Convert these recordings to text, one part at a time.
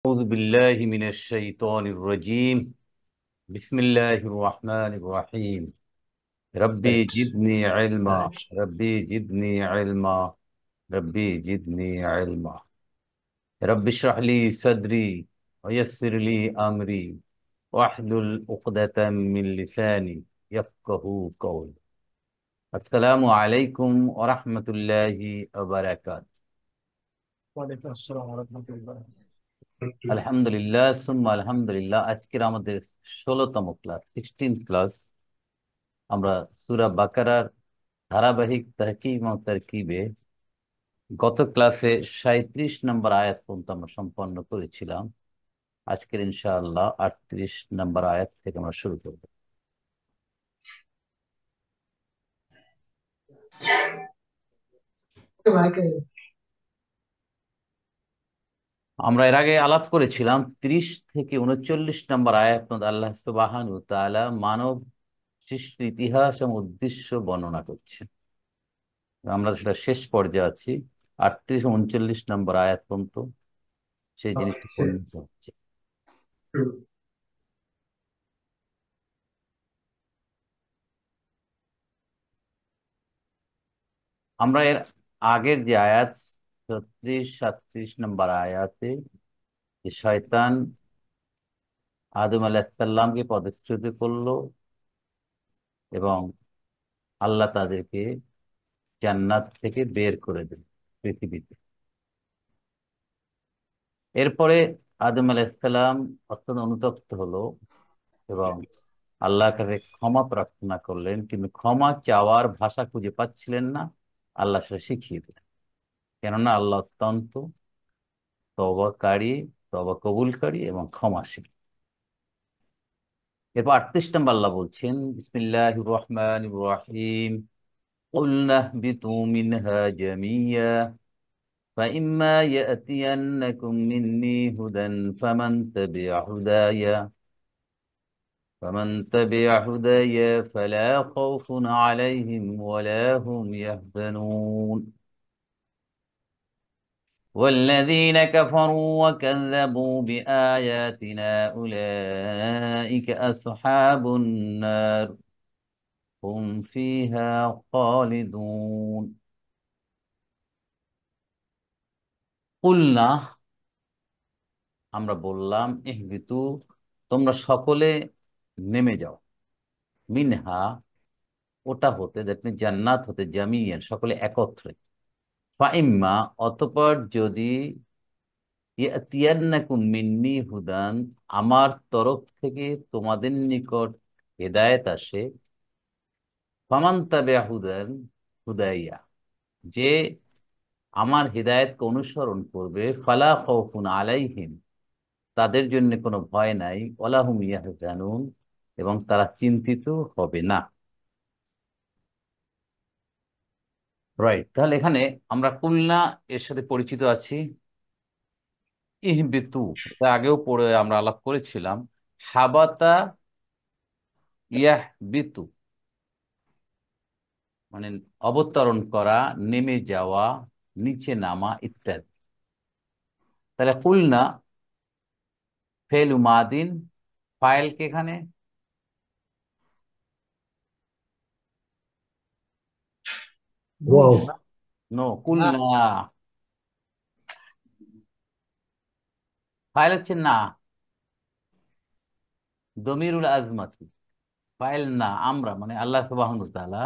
أعوذ بالله من الشيطان الرجيم. بسم الله الرحمن الرحيم. ربي Right, جدني علما. right. ربي جدني علما. ربي جدني علما. رب اشرح لي صدري ويسر لي أمري واحلل عقدة من لساني يفقه قولي. السلام عليكم ورحمة الله وبركاته. ওয়ালাইকুম আসসালাম ওয়া রাহমাতুল্লাহ। আলহামদুলিল্লাহ সুম্মা আলহামদুলিল্লাহ। আজকের আমাদের 16তম ক্লাস, 16th ক্লাস। আমরা সূরা বাকারার ধারাবাহিক তাহকিম ও তারকিবে গত ক্লাসে 37 নম্বর আয়াত পর্যন্ত আমরা সম্পন্ন করেছিলাম। আজকের ইনশাআল্লাহ 38 নম্বর আয়াত থেকে আমরা শুরু করব। ওকে ভাইকে আমরা এর আগে আলাপ করেছিলাম 30 থেকে 39 নম্বর আয়াত পর্যন্ত আল্লাহ সুবহানাহু ওয়া তাআলা মানব সৃষ্টির ইতিহাস এবং উদ্দেশ্য বর্ণনা করছেন। আমরা সেটা শেষ পর্যায়ে আছি, 38 39 নম্বর আয়াত পর্যন্ত সেই জিনিসটা পরিণত হচ্ছে। আমরা এর আগের যে আয়াত 36 37 নম্বর আয়াতে যে শয়তান আদম আলাইহিসসালামকে পদচ্যুত করলো এবং আল্লাহ তাদেরকে জান্নাত থেকে বের করে দিল পৃথিবীতে। এরপরে আদম আলাইহিসসালাম অত্যন্ত অনুতপ্ত হলো এবং আল্লাহর কাছে ক্ষমা প্রার্থনা করলেন, কিন্তু ক্ষমা চাওয়ার ভাষা খুঁজে পাচ্ছিলেন না। আল্লাহ সেটা শিখিয়ে দিলেন, কেননা আল্লাহ অত্যন্ত তওবাকারী, তওবা কবুলকারী এবং ক্ষমাশীল। এরপর 38 নম্বর আল্লাহ বলছেন, বিসমিল্লাহির রহমানির রহিম, কুলনা বিতু মিনহা জামিয়া فإما يأتينكم مني هدى فمن تبع هداي فلا خوف عليهم ولا هم يحزنون والذين كفروا وكذبوا بآياتنا أولئك أصحاب النار هم فيها خالدون। কুলনা, আমরা বললাম, ইহবিতু, তোমরা সকলে নেমে যাও, মিনহা, ওটা হতে, দ্যাট মিন জান্নাত হতে, জামিয়ান, সকলে একত্রে, ফাইম্মা, অতঃপর যদি, ইয়াতিয়ান্নাকুম মিন্নি হুদান, আমার তরফ থেকে তোমাদের নিকট হেদায়েত আসে, ফামান তাবিআ হুদাইয়া, যে আমার হিদায়াতকে অনুসরণ করবে, ফালা খাউফুন আলাইহিম, তাদের জন্য কোনো ভয় নাই, ওয়ালা হুম ইয়াহজানুন, এবং তারা চিন্তিত হবে না। রাইট, তাহলে এখানে আমরা কুলনা এর সাথে পরিচিত আছি। ইহবিতু, এটা আগেও পড়ে আমরা আলাপ করেছিলাম। হাবাতা ইয়াহবিতু মানে অবতরণ করা, নেমে যাওয়া, নিচে নামা ইত্যাদি। তাহলে কুলনা ফেল মাদিন, ফাইলকে এখানে ওয়াও। নো, কুলনা ফাইল হচ্ছে না, দমিরুল আজমাতি, ফাইল না, আমরা মানে আল্লাহ সুবহানাহু ওয়া তাআলা।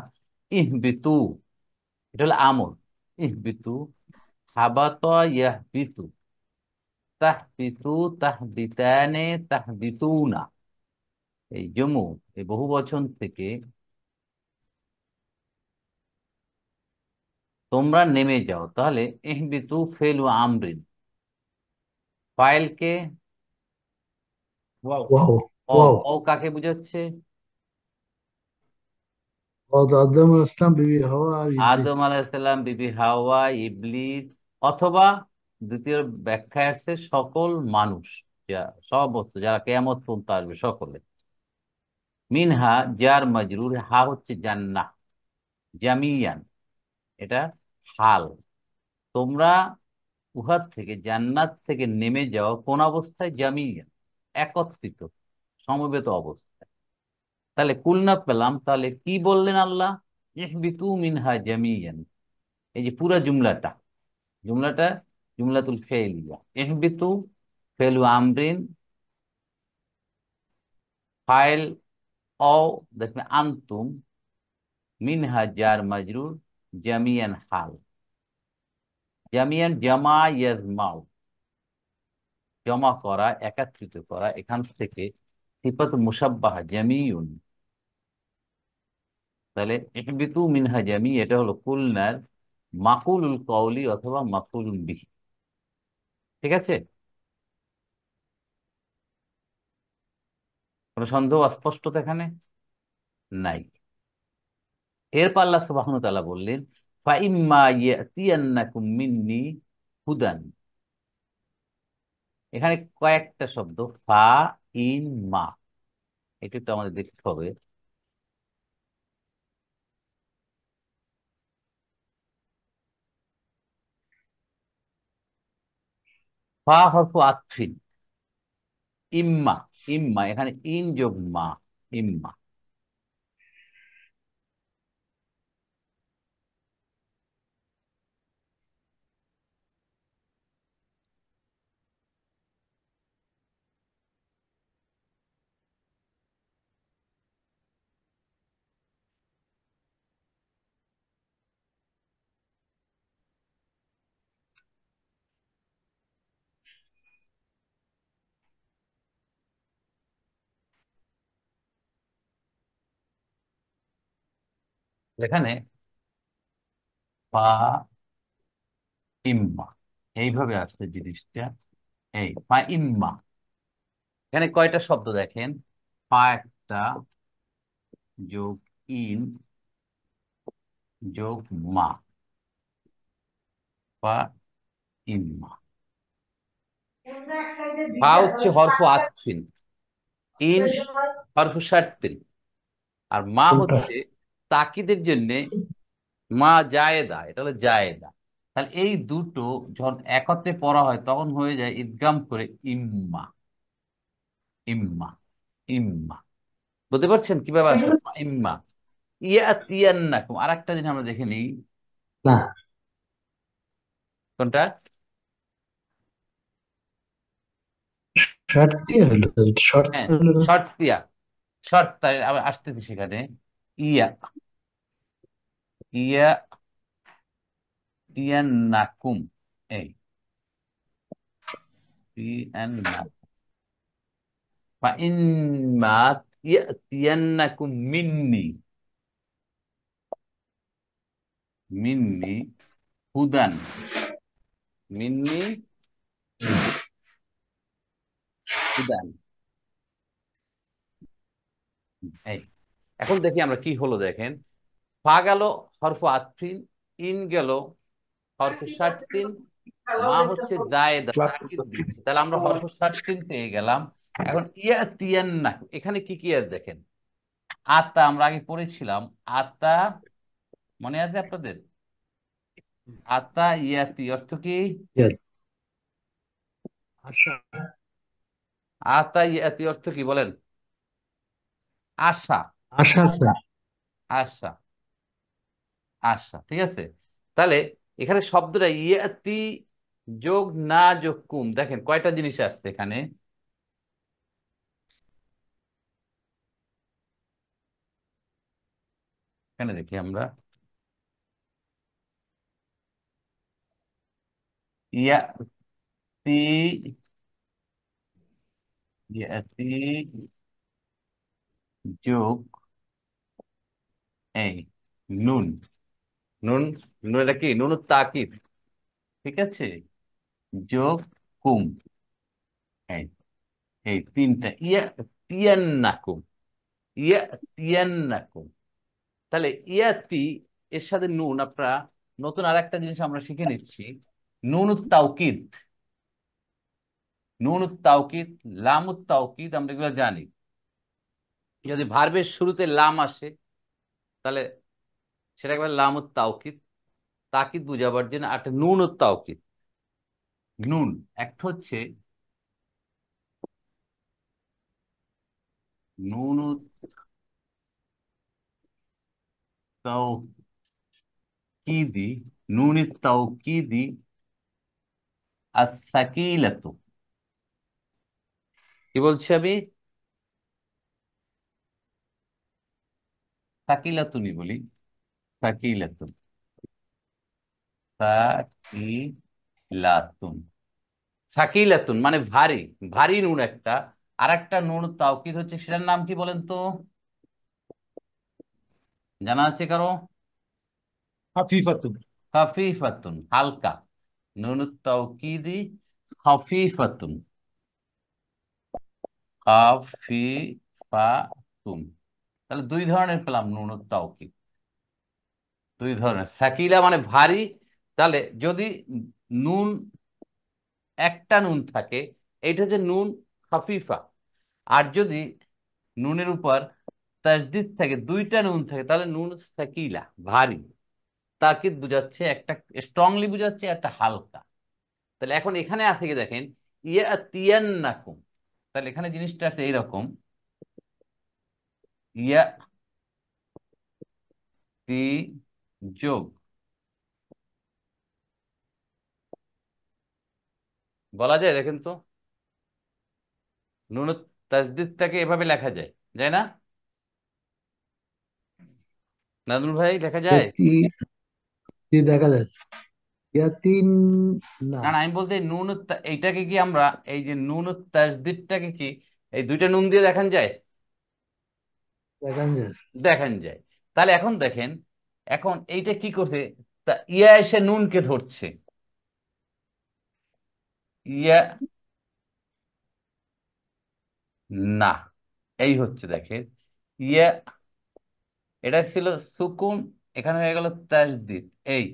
ইহবিতু, এটা হলো আমর। ইহবিতু, হাবাতা ইয়াহবিতু, তাহবিতু, তাহবিতানে, তাহবিতুনা, এই জমু, এই বহু বচন থেকে তোমরা নেমে যাও। তাহলে ইহবিতু ফেলু আমরিন, ফাইলকে ওয়াও, ওয়াও, ও ওয়াও। ও কাকে বুঝাচ্ছে? আদম আসলাম, বিবি হাওয়া আর ইবলিস। আদম আলাইহিসসালাম, বিবি হাওয়া, ইবলিস, অথবা দ্বিতীয় ব্যাখ্যায় আসছে সকল মানুষ, যা সব বস্তু যারা কিয়ামত পর্যন্ত আসবে সকলে। মিনহা, যার মজরুর, হা হচ্ছে জান্নাহ, জামিয়ান, এটা হাল। তোমরা উহার থেকে জান্নাত থেকে নেমে যাওয়া কোন অবস্থায়? জামিয়া, একত্রিত, সমবেত অবস্থায়। তাহলে কুলনা পেলাম, তাহলে কি বললেন আল্লাহ? ইহবিতু মিনহা জামিয়ান। এই যে পুরা জুমলাটা, জুমলাটা জুমলাতুল ফেলিয়া। ইহবিতু ফেলু আমরিন, ফাইল অ, দেখবে আনতুম, মিনহা জার মাজরুর, জামিয়ান হাল। জামিয়ান জামা ইয়াজমাউ, জমা করা, একত্রিত করা। এখান থেকে সিফাত মুসাব্বাহা জামিউন। তাহলে ইহবিতু মিনহা জামি, এটা হলো কুলনার মাকুলুল কওলি অথবা মাকুলুল বিহি। ঠিক আছে? কোনো সন্দেহ, অস্পষ্টতা এখানে নাই। এরপর আল্লাহ সুবহানাহু ওয়া তাআলা বললেন, ফাইম্মা ইয়াতিয়ান্নাকুম মিন্নি হুদান। এখানে কয়েকটা শব্দ, ফা, ইন, মা, এটা একটু আমাদের দেখতে হবে। ফা হরফু আতফিন, ইম্মা, ইম্মা এখানে ইন যোগ মা, ইম্মা। এখানে ফা, ইম্মা, এইভাবে আসছে জিনিসটা। এই ফা ইম্মা, এখানে কয়টা শব্দ দেখেন? ফা একটা, যোগ ইন, যোগ মা, ফা ইম্মা। ফা হচ্ছে হরফ আতফিন, ইন হরফ শার্তিন, আর মা কোনটা? হচ্ছে তাকিদের জন্য মা জায়েদা, এটা হলো জায়েদা। তাহলে এই দুটো যখন একত্রে পড়া হয় তখন হয়ে যায় ইদগাম করে ইম্মা, ইম্মা, ইম্মা। বুঝতে পারছেন কিভাবে আসলে ইম্মা? ইয়াতিয়ান্নাকুম, আর একটা জিনিস আমরা দেখে নিই। না, কোনটা? শর্ত দিয়ে হলো তো, শর্ত হ্যাঁ, হলো না। শর্ত দিয়া, শর্ত, তাই আবার আসতেছি সেখানে। ইয়া, ইয়া ইয়ান্নাকুম, এই ইয়ান্না, ফাইম্মা ইয়াতিয়ান্নাকুম মিন্নি, মিন্নি হুদান, মিন্নি হুদান। এই এখন দেখি আমরা কি হলো, দেখেন। ফা গেল হরফ আতফিন, ইন গেল হরফ শার্তিন, মা হচ্ছে জায়েদা, ক্লাস তাকিদ করতেছি। দিচ্ছে। তাহলে আমরা হরফ শার্তিন পেয়ে গেলাম। এখন ইয়া তিয়ান্না, এখানে কি কি আছে দেখেন। আতা আমরা আগে পড়েছিলাম, আতা, মনে আছে আপনাদের? আতা ইয়াতি অর্থ কি? ইয়াদ, আশা, আতা ইয়াতি অর্থ কি বলেন? আশা, আশা স্যার। আশা, আশা। ঠিক আছে? তাহলে এখানে শব্দটা ইয়াতি যোগ না যোগ কুম, দেখেন কয়টা জিনিস আসছে এখানে। এখানে দেখি আমরা, ইয়াতি, ইয়াতি যোগ এই নুন, নুন, নুন এটা কি? নুন তাকিদ। ঠিক আছে? যোগ কুম, এই, এই তিনটা, ইয়া তিয়ান্নাকুম, ইয়া তিয়ান্নাকুম। তাহলে ইয়াতি, এর সাথে নুন, আপনারা নতুন আর একটা জিনিস আমরা শিখে নিচ্ছি, নুনুত তাওকিদ। নুনুত তাওকিদ, লামুত তাওকিদ, আমরা এগুলো জানি। যদি ভার্বের শুরুতে লাম আসে তাহলে সেটা একবার লামুত তাওকিদ, তাকিদ বুঝাবার জন্য। আর একটা নুনুত তাওকিদ, নুন, একটা হচ্ছে নুন তাওকিদি, নুন তাওকিদি as-সাকিলাতু। কি বলছি আমি? সাকিলাতুনি বলি, সাকিলাতুন, সাকিলাতুন, সাকিলাতুন মানে ভারী, ভারী নুন একটা। আর একটা নুন তাওকিদ হচ্ছে, সেটার নাম কি বলেন তো? জানা আছে কারো? হাফিফাতুন। খাফিফাতুন, হালকা। নুন তাওকিদি খাফিফাতুন, খাফিফাতুন। তাহলে দুই ধরনের পেলাম নুন তাওকিদ, দুই ধরনের। সাকিলা মানে ভারী। তাহলে যদি নুন, একটা নুন থাকে, এইটা হচ্ছে নুন খাফিফা। আর যদি নুনের উপর তাসদিদ থাকে, দুইটা নুন থাকে, তাহলে নুন সাকিলা, ভারী। তাকিদ বুঝাচ্ছে একটা, স্ট্রংলি বুঝাচ্ছে একটা হালকা। তাহলে এখন এখানে আছে কি দেখেন, ইয়াতিয়ান্নাকুম। তাহলে এখানে জিনিসটা আছে এইরকম, ইয়াতি যোগ, বলা যায় দেখেন তো, নুন তাসদিদটাকে এভাবে লেখা যায়, যায় না নাজমুল ভাই? লেখা যায়? ইয়াতি, জি দেখা যাচ্ছে। ইয়াতিন, না না না, আমি বলতে নুন এইটাকে কি আমরা, এই যে নুন তাসদিদটাকে কি এই দুইটা নুন দিয়ে দেখান যায়? দেখা যাচ্ছে। দেখান যায়। তাহলে এখন দেখেন, এখন এইটা কি করছে, তা ইয়া এসে নুনকে ধরছে, ইয়া না, এই হচ্ছে দেখেন, ইয়া, এটা ছিল সুকুন, এখানে হয়ে গেল তাসদিদ, এই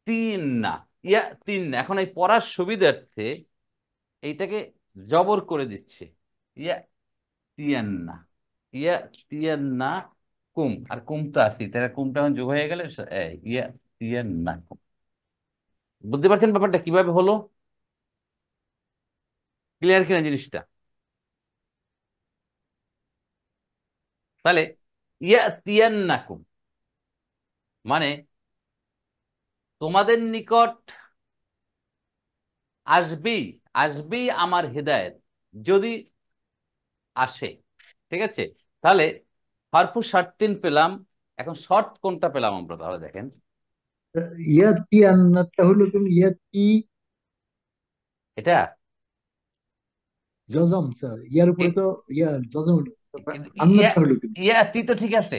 তিন না, ইয়া তিন না। এখন এই পড়ার সুবিধার্থে এইটাকে জবর করে দিচ্ছে, ইয়া তিয়ান্না, ইয়া তিয়ান্না কুম। আর কুম তো আসি, তাহলে কুমটা এখন যোগ হয়ে গেলে ইয়া তিয়ান্না কুম। বুঝতে পারছেন ব্যাপারটা কিভাবে হলো? ক্লিয়ার কিনা জিনিসটা? তাহলে ইয়া তিয়ান্না কুম মানে তোমাদের নিকট আসবেই, আসবেই আমার হেদায়েত, যদি আসে। ঠিক আছে? তাহলে হরফু শর্তিন পেলাম। এখন শর্ত কোনটা পেলাম আমরা, তাহলে দেখেন। ইয়াতি আন্নাটা হলো কোন? ইয়াতি এটা জজম স্যার, ইয়ার উপরে এ- তো ইয়া জজম উঠেছে, তারপর ইয়া, আন্নাটা হলো কি? ইয়াতি তো ঠিক আছে,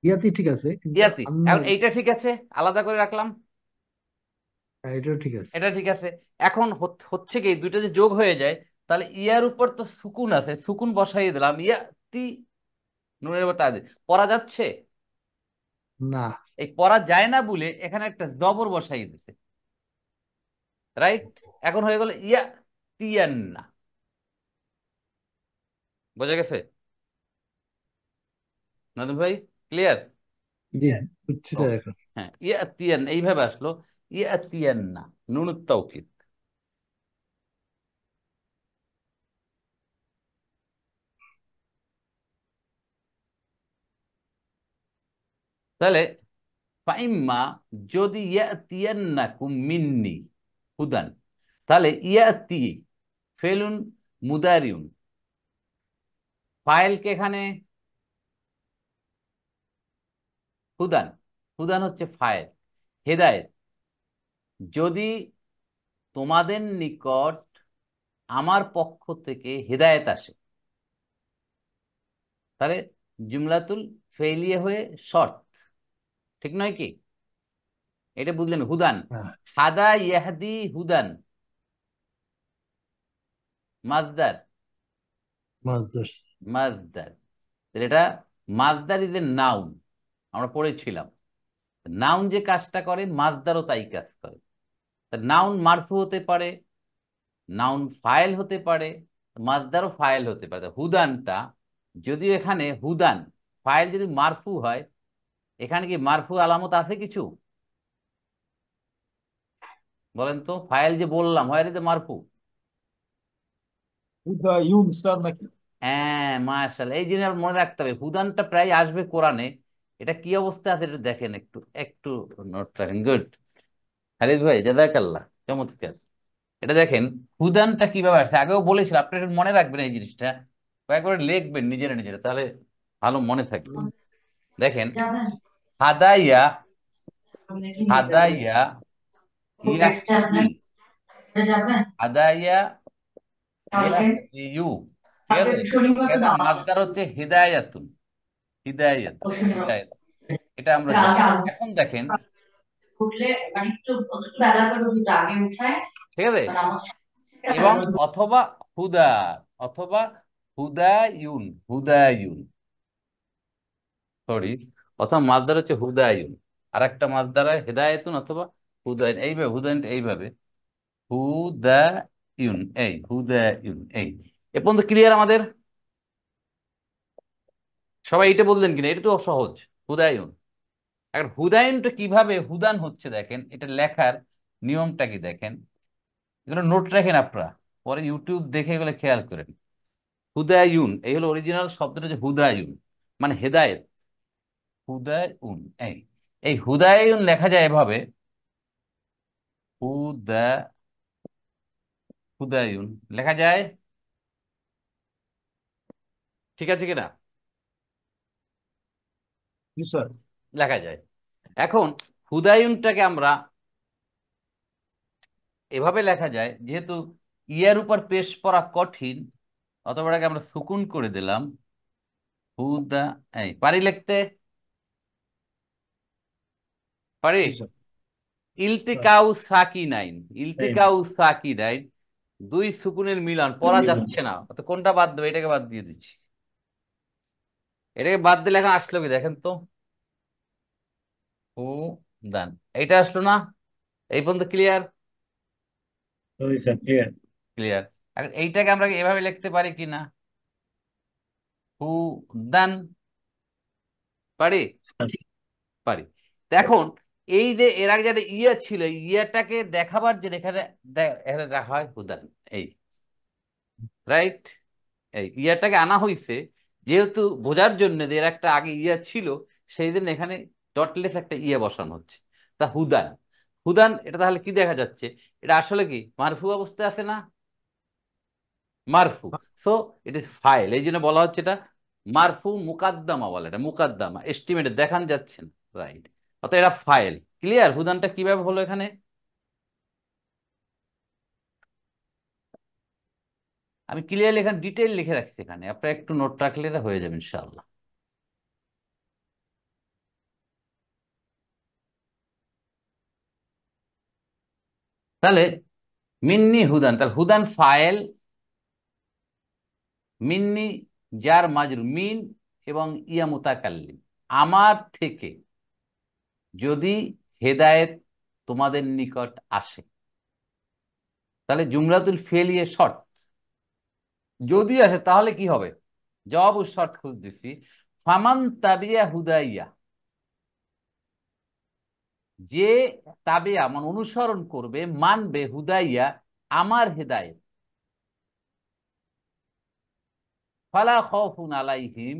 ইয়াতি ঠিক আছে, কিন্তু ইয়াতি। এখন আন্নার, এইটা ঠিক আছে, আলাদা করে রাখলাম, এটাও ঠিক আছে। এটা ঠিক আছে। এখন হচ্ছে কি, দুইটা যে যোগ হয়ে যায়, তাহলে ইয়ার উপর তো সুকুন আছে, সুকুন বসাই দিলাম, ইয়াতি, নুনের উপর তাজদিদ। পড়া যাচ্ছে? না, এই পড়া যায় না বলে এখানে একটা জবর বসাই দিতে, রাইট? এখন হয়ে গেল ইয়া তিয়ান্না। বোঝা গেছে নাদুম ভাই? ক্লিয়ার? জি বুঝছি ও স্যার এখন। হ্যাঁ, ইয়া তিয়ান এইভাবে আসলো, ইয়া তিয়ান্না, নুনুত তাওকিদ। তাহলে ফাইম্মা, যদি ইয়াতিয়ান্নাকুম মিন্নি হুদান, তাহলে ইয়াতি ফেলুন মুদারিউন, ফাইলকে এখানে হুদান, হুদান হচ্ছে ফাইল, হেদায়েত, যদি তোমাদের নিকট আমার পক্ষ থেকে হেদায়েত আসে। তাহলে জুমলাতুল ফেলিয়ে হয়ে শর্ত, ঠিক নয় কি? এটা বুঝলেন? হুদান, হ্যাঁ, হাদা ইয়াহদি হুদান, মাজদার, মাছদার। মাজদার। তাহলে এটা মাজদার ইজ এ নাউন, আমরা পড়েছিলাম। নাউন যে কাজটা করে, মাজদারও তাই কাজ করে। নাউন মারফু হতে পারে, নাউন ফাইল হতে পারে, মাজদারও ফাইল হতে পারে। হুদানটা, যদিও এখানে হুদান ফাইল যদি মারফু হয়, এখানে কি মারফু আলামত আছে কিছু? বলেন তো, ফাইল যে বললাম হয় যে মারফু। হুদায়ুন স্যার নাকি? হ্যাঁ, মাশাআল্লাহ, এই জিনিস মনে রাখতে হবে, হুদানটা প্রায় আসবে কোরআনে। এটা কি অবস্থা আছে একটু দেখেন, একটু একটু নোট রাখেন। গুড হারিস ভাই, জাযাকাল্লাহ, চমৎকার। এটা দেখেন হুদানটা কিভাবে আসছে, আগেও বলেছিলাম, আপনি একটু মনে রাখবেন এই জিনিসটা, কয়েকবার লিখবেন নিজেরা নিজেরা, তাহলে ভালো মনে থাকবে। দেখেন, হাদাইয়া, হাদাইয়া ইয়াহদি, হাদাইয়া ইয়াহদিয়ু, ঠিক আছে। ঠিক আছে, মাসদার হচ্ছে হিদায়াতুন, হিদায়াতুন, হিদায়াত, এটা আমরা জানি। এখন দেখেন, ঠিক আছে, এবং অথবা হুদা, অথবা হুদায়ুন, হুদায়ুন, সরি, অথবা মাসদার হচ্ছে হুদায়ুন, আর একটা মাসদার হয় হেদায়েতুন অথবা হুদায়ুন, এইভাবে হুদায়ুন, এইভাবে হুদায়ুন, এই হুদায়ুন, এই এ পর্যন্ত ক্লিয়ার আমাদের? সবাই এটা বললেন কিনা? এটা তো সহজ, হুদায়ুন। এখন হুদায়ুনটা কিভাবে হুদান হচ্ছে দেখেন, এটা লেখার নিয়মটা কি দেখেন, এগুলো নোট রাখেন আপনারা, পরে ইউটিউব দেখে এগুলো খেয়াল করেন। হুদায়ুন, এই হলো অরিজিনাল শব্দটা, যে হুদায়ুন মানে হেদায়েত, হুদায়ুন, এই এই হুদায়ুন লেখা যায় এভাবে, হুদা, হুদায়ুন লেখা যায়, ঠিক আছে কিনা? জি স্যার। লেখা যায়। এখন হুদায়ুনটাকে আমরা এভাবে লেখা যায়, যেহেতু ইয়ার উপর পেশ করা কঠিন, অথবা এটাকে আমরা সুকুন করে দিলাম, হুদা, এই পারি লিখতে, পারি। জি স্যার। স্যার, ইলতিকাউ সাকিনাইন, এই ইলতিকাউ সাকিনাইন, দুই সুকুনের মিলন পড়া যাচ্ছে না, তো কোনটা বাদ দেবে? এটাকে বাদ দিয়ে দিচ্ছি। এটাকে বাদ দিলে এখন আসলো কি দেখেন তো, হু দান, এইটা আসলো না। এই পর্যন্ত ক্লিয়ার? জি স্যার, ক্লিয়ার। ক্লিয়ার। এখন এইটাকে আমরা এভাবে লিখতে পারি কি না, হু দান, পারি? পারি। তো এখন এই যে এর আগে যেটা ইয়া ছিল, ইয়াটাকে দেখাবার যে এখানে এখানে রাখা হয় হুদান, এই রাইট, এই ইয়াটাকে আনা হইছে যেহেতু বোঝার জন্য যে এর একটা আগে ইয়া ছিল, সেই জন্য এখানে ডটলেস একটা ইয়া বসানো হচ্ছে। তা হুদান, হুদান এটা তাহলে কি দেখা যাচ্ছে, এটা আসলে কি মারফু অবস্থায় আছে না, মারফু। সো ইট ইজ ফাইল, এই জন্য বলা হচ্ছে এটা মারফু মুকাদ্দামা, বলে এটা মুকাদ্দামা, এস্টিমেটে দেখান যাচ্ছে না, রাইট। অর্থাৎ এটা ফাইল। ক্লিয়ার হুদানটা কিভাবে হলো এখানে? আমি ক্লিয়ারলি এখানে ডিটেইল লিখে রাখছি, এখানে আপনারা একটু নোট রাখলে এটা হয়ে যাবে ইনশাআল্লাহ। তাহলে মিন্নি হুদান, তাহলে হুদান ফাইল, মিন্নি যার মাজরুর, মিন এবং ইয়া মুতাকাল্লিম, আমার থেকে যদি হেদায়েত তোমাদের নিকট আসে, তাহলে জুমলাতুল ফেলিয়ে শর্ত, যদি আসে তাহলে কি হবে, জবাব ও শর্ত খুঁজ দিছি, ফামান তাবিয়া হুদাইয়া, যে তাবিয়া মানে অনুসরণ করবে, মানবে, হুদাইয়া আমার হেদায়েত, ফালা খাউফুন আলাইহিম,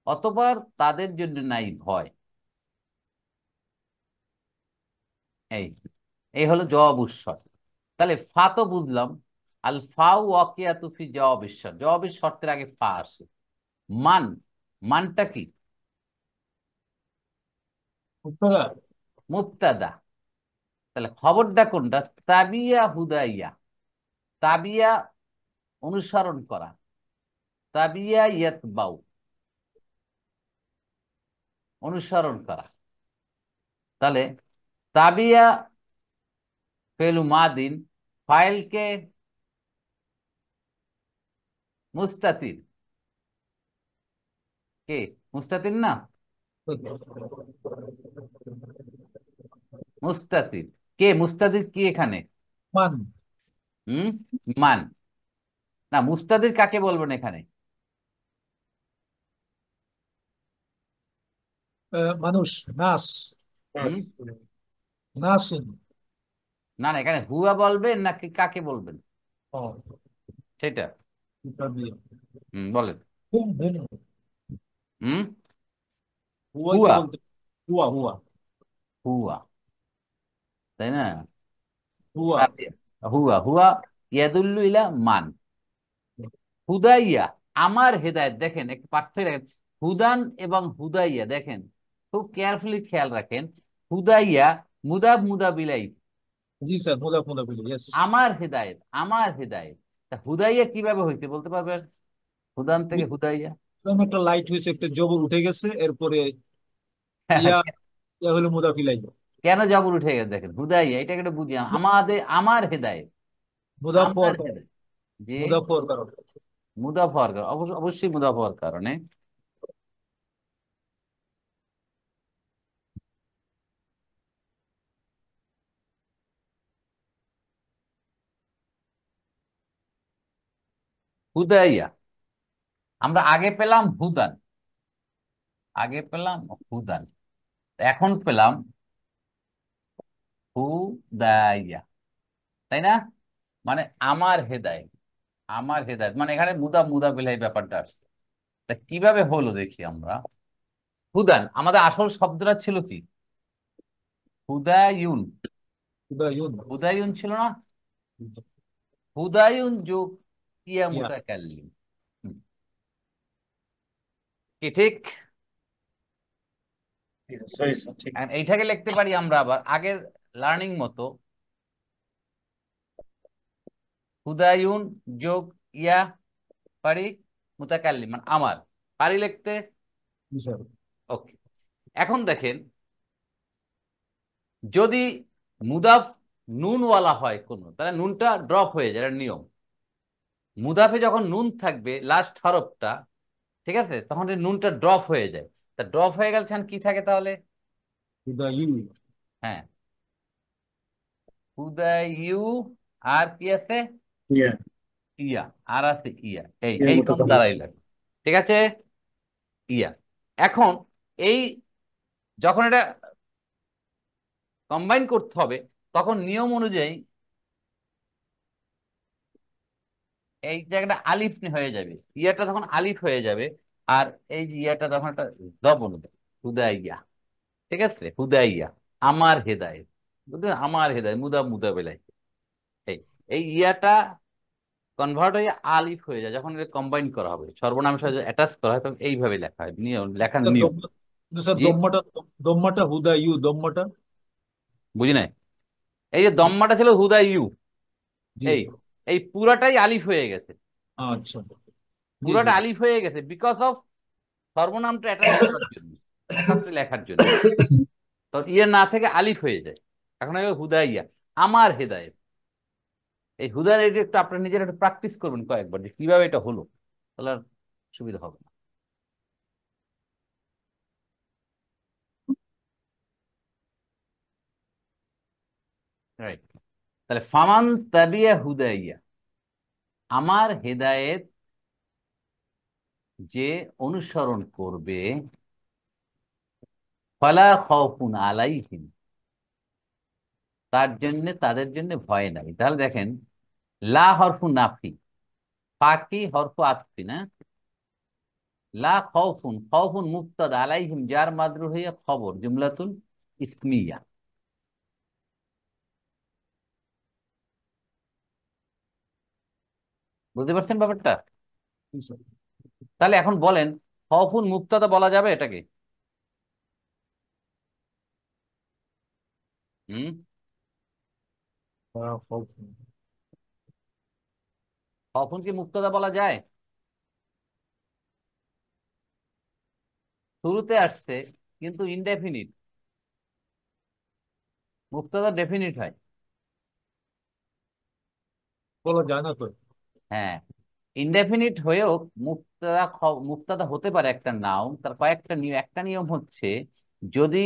অতঃপর তাদের জন্য নাই ভয়। এই এই হলো জবাবুস শর্ত। তাহলে ফা তো বুঝলাম, আল ফাউ ওয়াকিয়াতু ফি জওয়াবিস শর্ত, জওয়াবিস শর্তের আগে ফা আসে। মান, মানটা কি? উত্তরা। মুবতাদা। তাহলে খবরটা কোনটা? তাবিয়া হুদাইয়া, তাবিয়া অনুসরণ করা, তাবিয়া ইয়াতবাউ অনুসরণ করা। তাহলে তাবিয়া ফেলু মাদিন, ফাইলকে মুস্তাতির, কে মুস্তাতির না, মুস্তাতির, কে মুস্তাতির কি এখানে? মান। হুম, মান, না মুস্তাদির কাকে বলবেন এখানে? মানুষ। নাস। হুম, নাসুন। না না, এখানে হুয়া বলবেন নাকি কাকে বলবেন ও সেটা। এটা দিয়ে বলেন। হুম হুম হুম। হুয়াই তো হুয়া। বলতে, হুয়া হুয়া হুয়া, তাই না? হুয়া। আচ্ছা, হুয়া হুয়া ইয়াদুল্লু ইলা মান। হুদাইয়া, আমার হেদায়েত, দেখেন একটু পার্থক্য দেখেন। হুদান এবং হুদাইয়া, দেখেন খুব কেয়ারফুলি খেয়াল রাখেন। হুদাইয়া মুদাব মুদাবিলাই, জি স্যার, মুদা মুদা বিল, ইয়েস। আমার হেদায়েত, আমার হেদায়েত। তা হুদাইয়া কিভাবে হইতে বলতে পারবেন? হুদান থেকে হুদাইয়া। একটা লাইট হয়েছে, একটা জবর উঠে গেছে, এরপরে ইয়া, ইয়া হলো মুদা ফিলাই। কেন জবর উঠে গেছে দেখেন, হুদাইয়া এটাকে একটু বুঝি। আমাদের, আমার হেদায়েত, মুদাফ আমার হওয়ার কারণে, হেদায়েত যে মুদাফ হওয়ার কারণে। মুদাফ হওয়ার কারণে, অবশ্যই মুদাফ হওয়ার কারণে। হুদাইয়া, আমরা আগে পেলাম হুদান, আগে পেলাম হুদান, এখন পেলাম হুদাইয়া, তাই না? মানে আমার হেদায়েত, আমার হেদায়েত, মানে এখানে মুদা মুদা বিলাই ব্যাপারটা আসছে। তা কিভাবে হলো দেখি আমরা। হুদান, আমাদের আসল শব্দটা ছিল কি? হুদায়ুন। মুদা ইউন, হুদায়ুন ছিল না? হুদায়ুন যোগ ইয়া ইয়া। মুতাকাল্লিম। হুম, কি ঠিক? সরি স্যার, ঠিক। এখন এইটাকে লিখতে পারি আমরা আবার আগের লার্নিং মতো, হুদায়ুন যোগ ইয়া, পারি, মুতাকাল্লিম মানে আমার, পারি লিখতে। জি স্যার। ওকে, এখন দেখেন, যদি মুদাফ নুনওয়ালা হয় কোনো, তাহলে নুনটা ড্রপ হয়ে যায়, এটা নিয়ম। মুদাফে যখন নুন থাকবে লাস্ট হরফটা, ঠিক আছে, তখন এই নুনটা ড্রপ হয়ে যায়। তা ড্রপ হয়ে গেলে তখন কি থাকে তাহলে? মুদা ইউ, হ্যাঁ, হুদায়ু, আর কি আছে? ইয়া, ইয়া, আর আছে ইয়া, এই ইয়া এই কম মুতাকাল্লিম। দাঁড়াইল, ঠিক আছে, ইয়া। এখন এই, যখন এটা কম্বাইন করতে হবে, তখন নিয়ম অনুযায়ী এই জায়গাটা আলিফ হয়ে যাবে, ইয়াটা তখন আলিফ হয়ে যাবে। আর এই যে ইয়াটা তখন একটা জবর হবে, হুদাইয়া, ঠিক আছে, হুদাইয়া, আমার হেদায়েত, বুঝলেন, আমার হেদায়েত, মুদা মুদা বেলায়, এই এই ইয়াটা কনভার্ট হয়ে আলিফ হয়ে যায় যখন এটা কম্বাইন করা হবে, সর্বনামের সাথে অ্যাটাচ করা হয়, তখন এইভাবে লেখা হয়, নিয়ম, লেখার নিয়ম। স্যার জি, দম্মাটা, দম্মাটা হুদা ইউ, দম্মাটা। বুঝি নাই। এই যে দম্মাটা ছিল হুদাইয়ু, জি, এই এই পুরাটাই আলিফ হয়ে গেছে, আচ্ছা। জি জি। পুরাটা আলিফ হয়ে গেছে বিকজ অফ সর্বনামটা অ্যাটাচ করার জন্য, একত্রে লেখার জন্য। তো ইয়ে না থেকে আলিফ হয়ে যায়, এখন হবে হুদাইয়া, আমার হেদায়েত। এই হুদায়ের এটা একটু আপনার নিজের একটু প্র্যাকটিস করবেন কয়েকবার, যে কিভাবে এটা হলো, তাহলে আর সুবিধা হবে না। রাইট, তাহলে ফামান তাবিয়া হুদাইয়া, আমার হেদায়েত যে অনুসরণ করবে, ফালা খাউফুন আলাইহিম, তার জন্য, তাদের জন্য ভয় নাই। তাহলে দেখেন, লা হরফু নাফি, ফাকি হরফু আতফি না, লা খাউফুন, খাউফুন মুবতাদা, আলাইহিম জার মাজরুর হইয়া খবর, জুমলাতুল ইসমিয়া। বুঝতে পারছেন ব্যাপারটা? জি স্যার। তাহলে এখন বলেন, খাউফুন মুবতাদা বলা যাবে এটাকে? হুম, খাউফুন কি মুবতাদা বলা যায়? শুরুতে আসছে কিন্তু ইনডেফিনিট, মুবতাদা ডেফিনিট হয়। বলা যায় না তো। হ্যাঁ, ইনডেফিনিট হয়েও মুক্তাদা, মুক্তাদা হতে পারে একটা নাউন, তার কয়েকটা নিয়ম। একটা নিয়ম হচ্ছে, যদি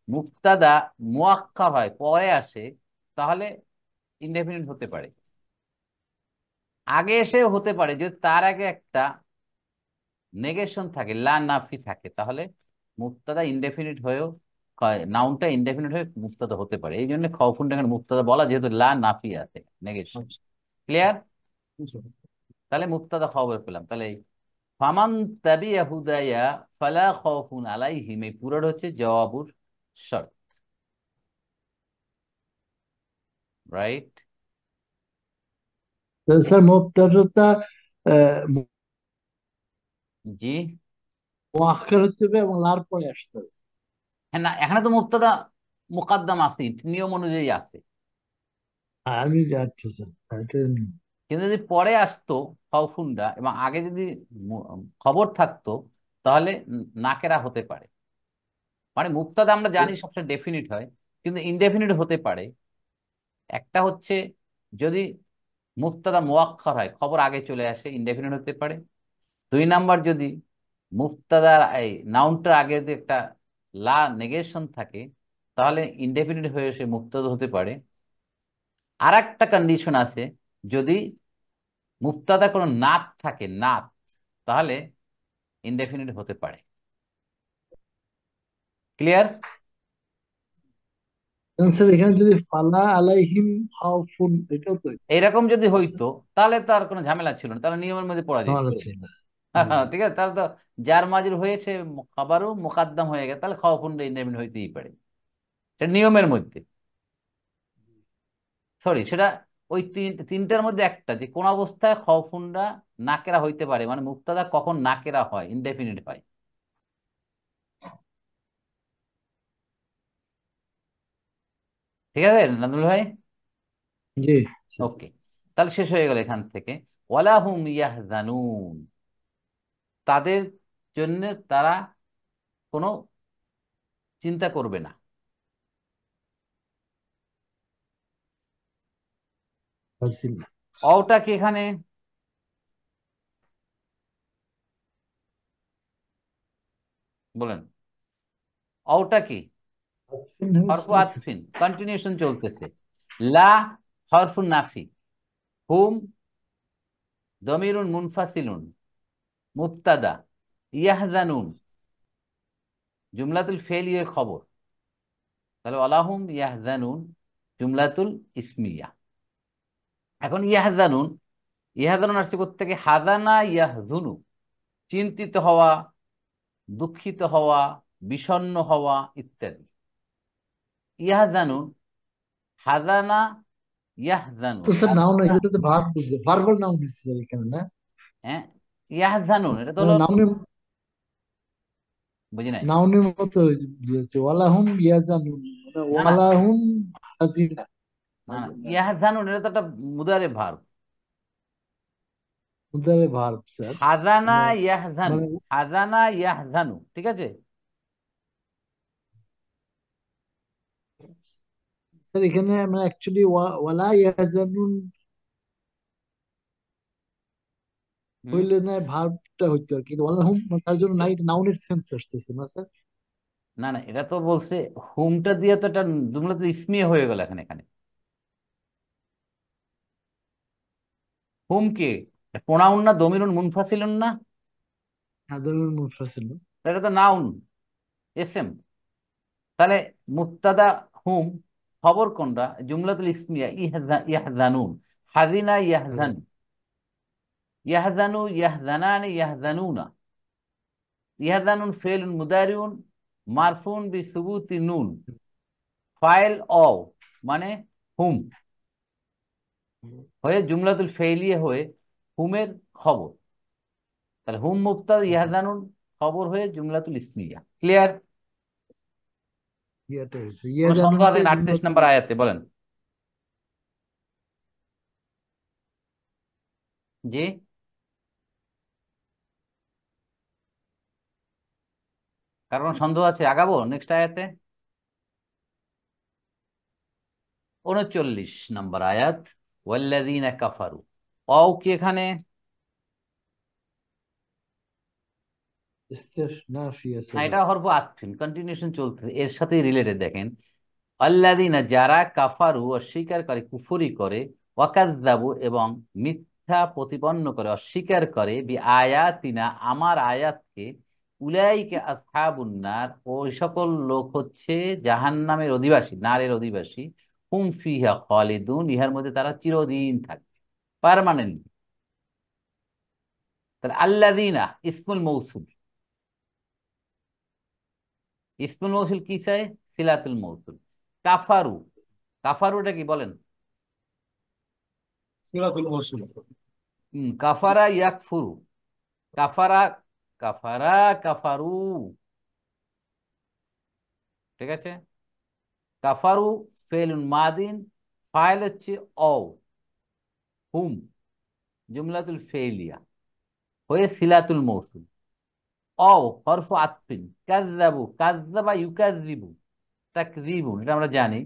মুক্তাদা মুআক্কার হয়, পরে আসে, তাহলে ইনডেফিনিট হতে পারে। আগে এসে হতে পারে, যদি তার আগে একটা নেগেশন থাকে, লা নাফি থাকে, তাহলে মুক্তাদা ইনডেফিনিট হয়েও নাউনটা ইনডেফিনিট হয়ে মুক্তাদা হতে পারে, এই জন্য খাউফুনটা এখানে মুক্তাদা বলা, যেহেতু লা নাফি আছে, নেগেশন। আচ্ছা, ক্লিয়ার? বুঝছো? তাহলে মুক্তাদা খবর পেলাম। তাহলে ফামান তাবিয়া হুদায়া ফালা খাউফুন আলাইহিম, এই পুরোটা হচ্ছে জওয়াবুর শর্ত। রাইট? স্যার মুবতাদাটা জি। মুআক্কার হতে হবে এবং লার পরে আসতে হবে। হ্যাঁ, না এখানে তো মুক্তাদা মুকাদ্দাম আছে, নিয়ম অনুযায়ী আছে। আমি যাচ্ছি স্যার, এটা নিয়ে। কিন্তু যদি পরে আসতো খাউফুনটা এবং আগে যদি খবর থাকতো, তাহলে নাকেরা হতে পারে। মানে মুক্তাদা আমরা জানি সবসময় ডেফিনিট হয়, কিন্তু ইনডেফিনিট হতে পারে। একটা হচ্ছে যদি মুক্তাদা মুআক্খার হয়, খবর আগে চলে আসে, ইনডেফিনিট হতে পারে। দুই নাম্বার, যদি মুক্তাদার এই নাউনটার আগে যদি একটা লা নেগেশন থাকে, তাহলে ইনডেফিনিট হয়ে সে মুক্তাদা হতে পারে। আর একটা কন্ডিশন আছে, যদি মুক্তাদা কোনো নাত থাকে, নাত, তাহলে ইনডেফিনিট হতে পারে। ক্লিয়ার? এবং স্যার এখানে যদি ফালা আলাইহিম খাউফুন, এটাও তো এইরকম যদি আছে, হইতো, তাহলে তো আর কোনো ঝামেলা ছিল না, তাহলে নিয়মের মধ্যে পড়া যেত। আমার আছে না। হ্যাঁ, ঠিক আছে, তাহলে তো যার মাজির হয়েছে, খাবারও মোকাদ্দাম হয়ে গেছে, তাহলে খাওয়াফুনটা ইনডেফিনিট হইতেই পারে, সেটা নিয়মের মধ্যে। সরি, সেটা ওই তিনটার মধ্যে একটা, যে কোন অবস্থায় খাওয়াফুনটা নাকেরা হইতে পারে, মানে মুক্তাদা কখন নাকেরা হয়, ইনডেফিনিট হয়। ঠিক আছে নাদুল ভাই? জি স্যার। ওকে, তাহলে শেষ হয়ে গেল এখান থেকে। ওয়ালাহুম ইয়াহজানুন, তাদের জন্য তারা কোনো চিন্তা করবে না। আছি না। অওটা কি এখানে বলেন? অওটা কি? আছেন হয়েছে হরফু আতফিন, কন্টিনিউশন চলতেছে। লা হরফু নাফি, হুম দমিরুন মুনফাসিলুন, মুবতাদা, ইয়াহজানুন জুমলাতুল ফেলিয়ে খবর। তাহলে ওয়ালাহুম ইয়াহজানুন জুমলাতুল ইসমিয়া। এখন ইয়াহজানুন, ইয়াহজানুন আসছে কোত্থেকে? হাজানা ইয়াহজুনু, চিন্তিত হওয়া, দুঃখিত হওয়া, বিষণ্ণ হওয়া ইত্যাদি। ইয়াহজানুন, হাজানা ইয়াহজানু, তো স্যার নাউন, এটা তো ভার্ব বুঝছে, ভার্বাল নাউন হচ্ছে স্যার এখানে না? হ্যাঁ, ইয়াহজানুন এটা তো মানে হলো, নাউনের, বুঝি নাই। নাউনের মতো বুঝেছে, ওয়ালাহুম ইয়াজানুন, মানে না না ওয়ালাহুম হাজিনা। না না, হাজিনা ইয়াহজানুন এটা তো একটা মুদারে ভার্ব। মুদারে ভার্ব স্যার। হাজানা মানে ইয়াহজানু, মানে হাজানা ইয়াহজানু, ঠিক আছে। স্যার এখানে মানে অ্যাকচুয়ালি ওয়ালা ইয়াজানুন হুম। হইলে না ভার্বটা হইতো আর কি, কিন্তু ওয়ালাহুম তার জন্য নাই, নাউনের সেন্স আসতেছে না স্যার। না না, এটা তো বলছে হুমটা দিয়ে তো এটা জুমলা তো ইসমিয়া হয়ে গেল এখানে। এখানে হুম কে প্রোনাউন না, দমিরুন মুনফাসিলুন না? সাধারণ মুফাসিল। তাহলে এটা তো নাউন, এসএম। তাহলে মুবতাদা হুম, খবর কোনটা? জুমলাতুল ইসমিয়া, ইয়াহজানুন, হাজিনা ইয়াহজান, ইয়াহজানু ইয়াহজানানি ইয়াহজানুনা। ইয়াহজানুন ফেলুন মুদারিউন মারফুন বি সুবুতি নুন, ফাইল অ মানে হুম হয়ে জুমলাতুল ফেলিয়ে হয়ে হুমের খবর। তাহলে হুম মুবতাদা, ইয়াহজানুন খবর হয়ে জুমলাতুল ইসমিয়া। ক্লিয়ার? ইয়াটা হয়েছে কোন সন্দেহ ইয়াজানুনটা আছে? 38 জুমলাতুল নম্বর আয়াতে বলেন। জি, কারণ সন্দেহ আছে? আগাবো নেক্সট আয়াতে। 39 নম্বর আয়াত, ওয়াল্লাযীনা কাফারু। অও কি এখানে? ইস্তেগনাফিয়া হ্যাঁ, স্যার। এটা হরফ আতফিন, কন্টিনিউশন চলতেছে, এর সাথেই রিলেটেড। দেখেন, আল্লাযীনা যারা, কাফারু অস্বীকার করে, কুফরি করে, ওয়াকাযযাবু এবং মিথ্যা প্রতিপন্ন করে, অস্বীকার করে, বি আয়াতিনা আমার আয়াতকে, উলাইকা আসহাবুন নার, ওই সকল লোক হচ্ছে জাহান্নামের অধিবাসী, নারের অধিবাসী। হুম ফিহা খালিদুন, ইহার মধ্যে তারা চিরদিন থাকবে, পার্মানেন্টলি। তাহলে আল্লাযীনা ইসমুল মৌসুল, ইসমুল মৌসুল কি চাই? সিলাতুল মৌসুল। কাফারু, কাফারুটা কি বলেন? সিরাতুল মৌসুল। কাফারা ইয়াকফুরু, কাফারা, কাফারা, কাফারু, ঠিক আছে। কাফারু ফেলুন মাদিন, ফাইল হচ্ছে অ, হুম জুমলাতুল ফেলিয়া হয়ে সিলাতুল মৌসুল। অ হরফ আতফিন, কাযযাবু, কাযযাবা ইউকাযযিবু, তাকযীবুন এটা আমরা জানি,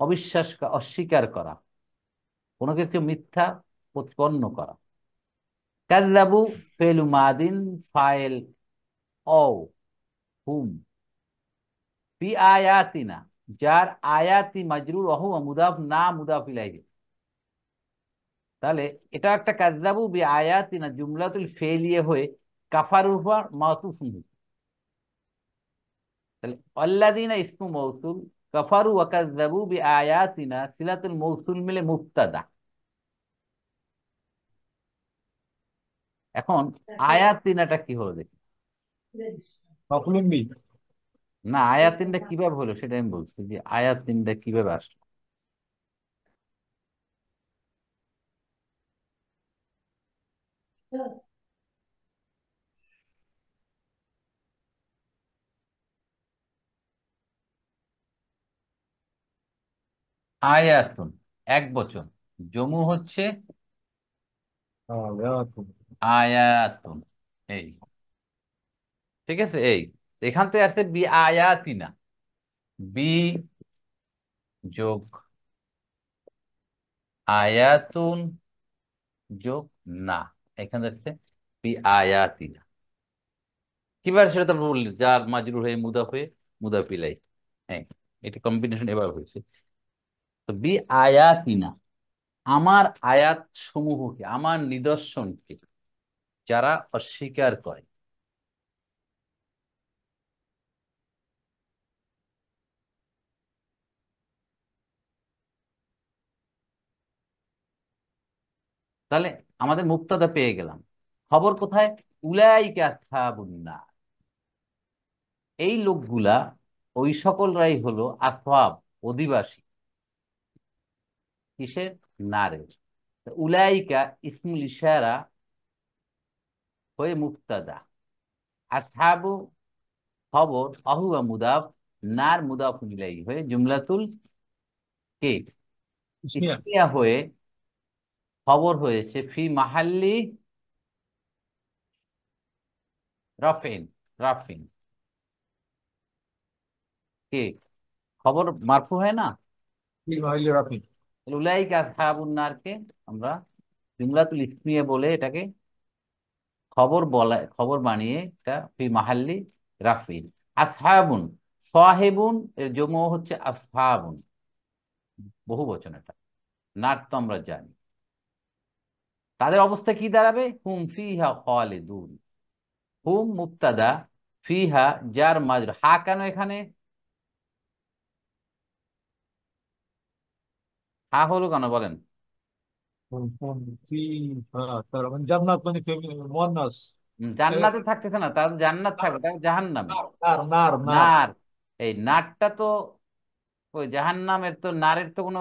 অবিশ্বাস অস্বীকার করা, কোনো কিছু মিথ্যা প্রতিপন্ন করা। কাযযাবু ফেলু মাদিন, ফাইল অ, হুম। ফি আয়াতিনা, যার আয়াতি মাজরুর ওয়া হুয়া মুদাফ না মুদাফ ইলাইহি। তাহলে এটা একটা কাযযাবু বি আয়াতিনা জুমলাতুল ফেলিয়া হয়ে কাফারুর উপর মাতুফুন। তাহলে আল্লাযীনা ইসমু মৌসুল, কাফারু ওয়া কাযযাবু বি আয়াতিনা সিলাতুল মৌসুল মিলে মুবতাদা। এখন আয়াতিনাটা কি হলো দেখি। মাফউলুন বি। না, আয়াতিনটা কিভাবে হলো সেটা আমি বলছি, যে আয়াতিনটা কিভাবে আসলো। আয়াতুন এক বচন, জমু হচ্ছে আয়াতুন। আয়াতুন, এই ঠিক আছে। এই এখান থেকে আসছে বি আয়াতিনা, বি যোগ আয়াতুন যোগ না, এখানে আসছে বি আয়াতিনা। কিভাবে সেটা তো বললি, যার মাজরুর হয়ে মুদাফ হয়ে মুদাফ ইলাই। হ্যাঁ, এটা কম্বিনেশন এবার হয়েছে। তো বি আয়াতিনা, আমার আয়াত সমূহকে, আমার নিদর্শনকে যারা অস্বীকার করে। তাহলে আমাদের মুক্তাদা পেয়ে গেলাম, খবর কোথায়? উলাইকা আসহাবুন নার, এই লোকগুলা, ওই সকলরাই হলো আসহাব, অধিবাসী, কিসের? নারের। তো উলাইকা ইসমুল ইশারা হয়ে মুক্তাদা, আসহাবু খবর, আহুয়া মুদাফ, নার মুদাফ ইলাইহি হয়ে জুমলাতুল কে ইসমিয়া। ইসমিয়া হয়ে খবর হয়েছে ফি মাহাল্লি রাফিন, রাফিন কে খবর মারফু হয় না। ফি মাইলি রাফি। উলাইকা আসহাবুন নারকে আমরা জুমলাতুল ইসমিয়া বলে এটাকে খবর বলা, খবর বানিয়ে এটা ফি মাহাল্লি রাফিন। আসহাবুন, সাহেবুন এর জমু হচ্ছে আসহাবুন, বহু বচন এটা, নার তো আমরা জানি। তাদের অবস্থা কি দাঁড়াবে? হুম ফিহা খালিদুন, হুম মুবতাদা, ফিহা যার মাজরুর। হা কেন এখানে? হা হলো কেন বলেন? ফি, তার মানে জান্নাত মানে মুয়ান্নাস। জান্নাতে থাকতেছে না, তার জান্নাত থাকবে, তার জাহান্নামে। নার নার নার নার। নার, এই নারটা তো ওই জাহান্নামের, তো নারের তো কোনো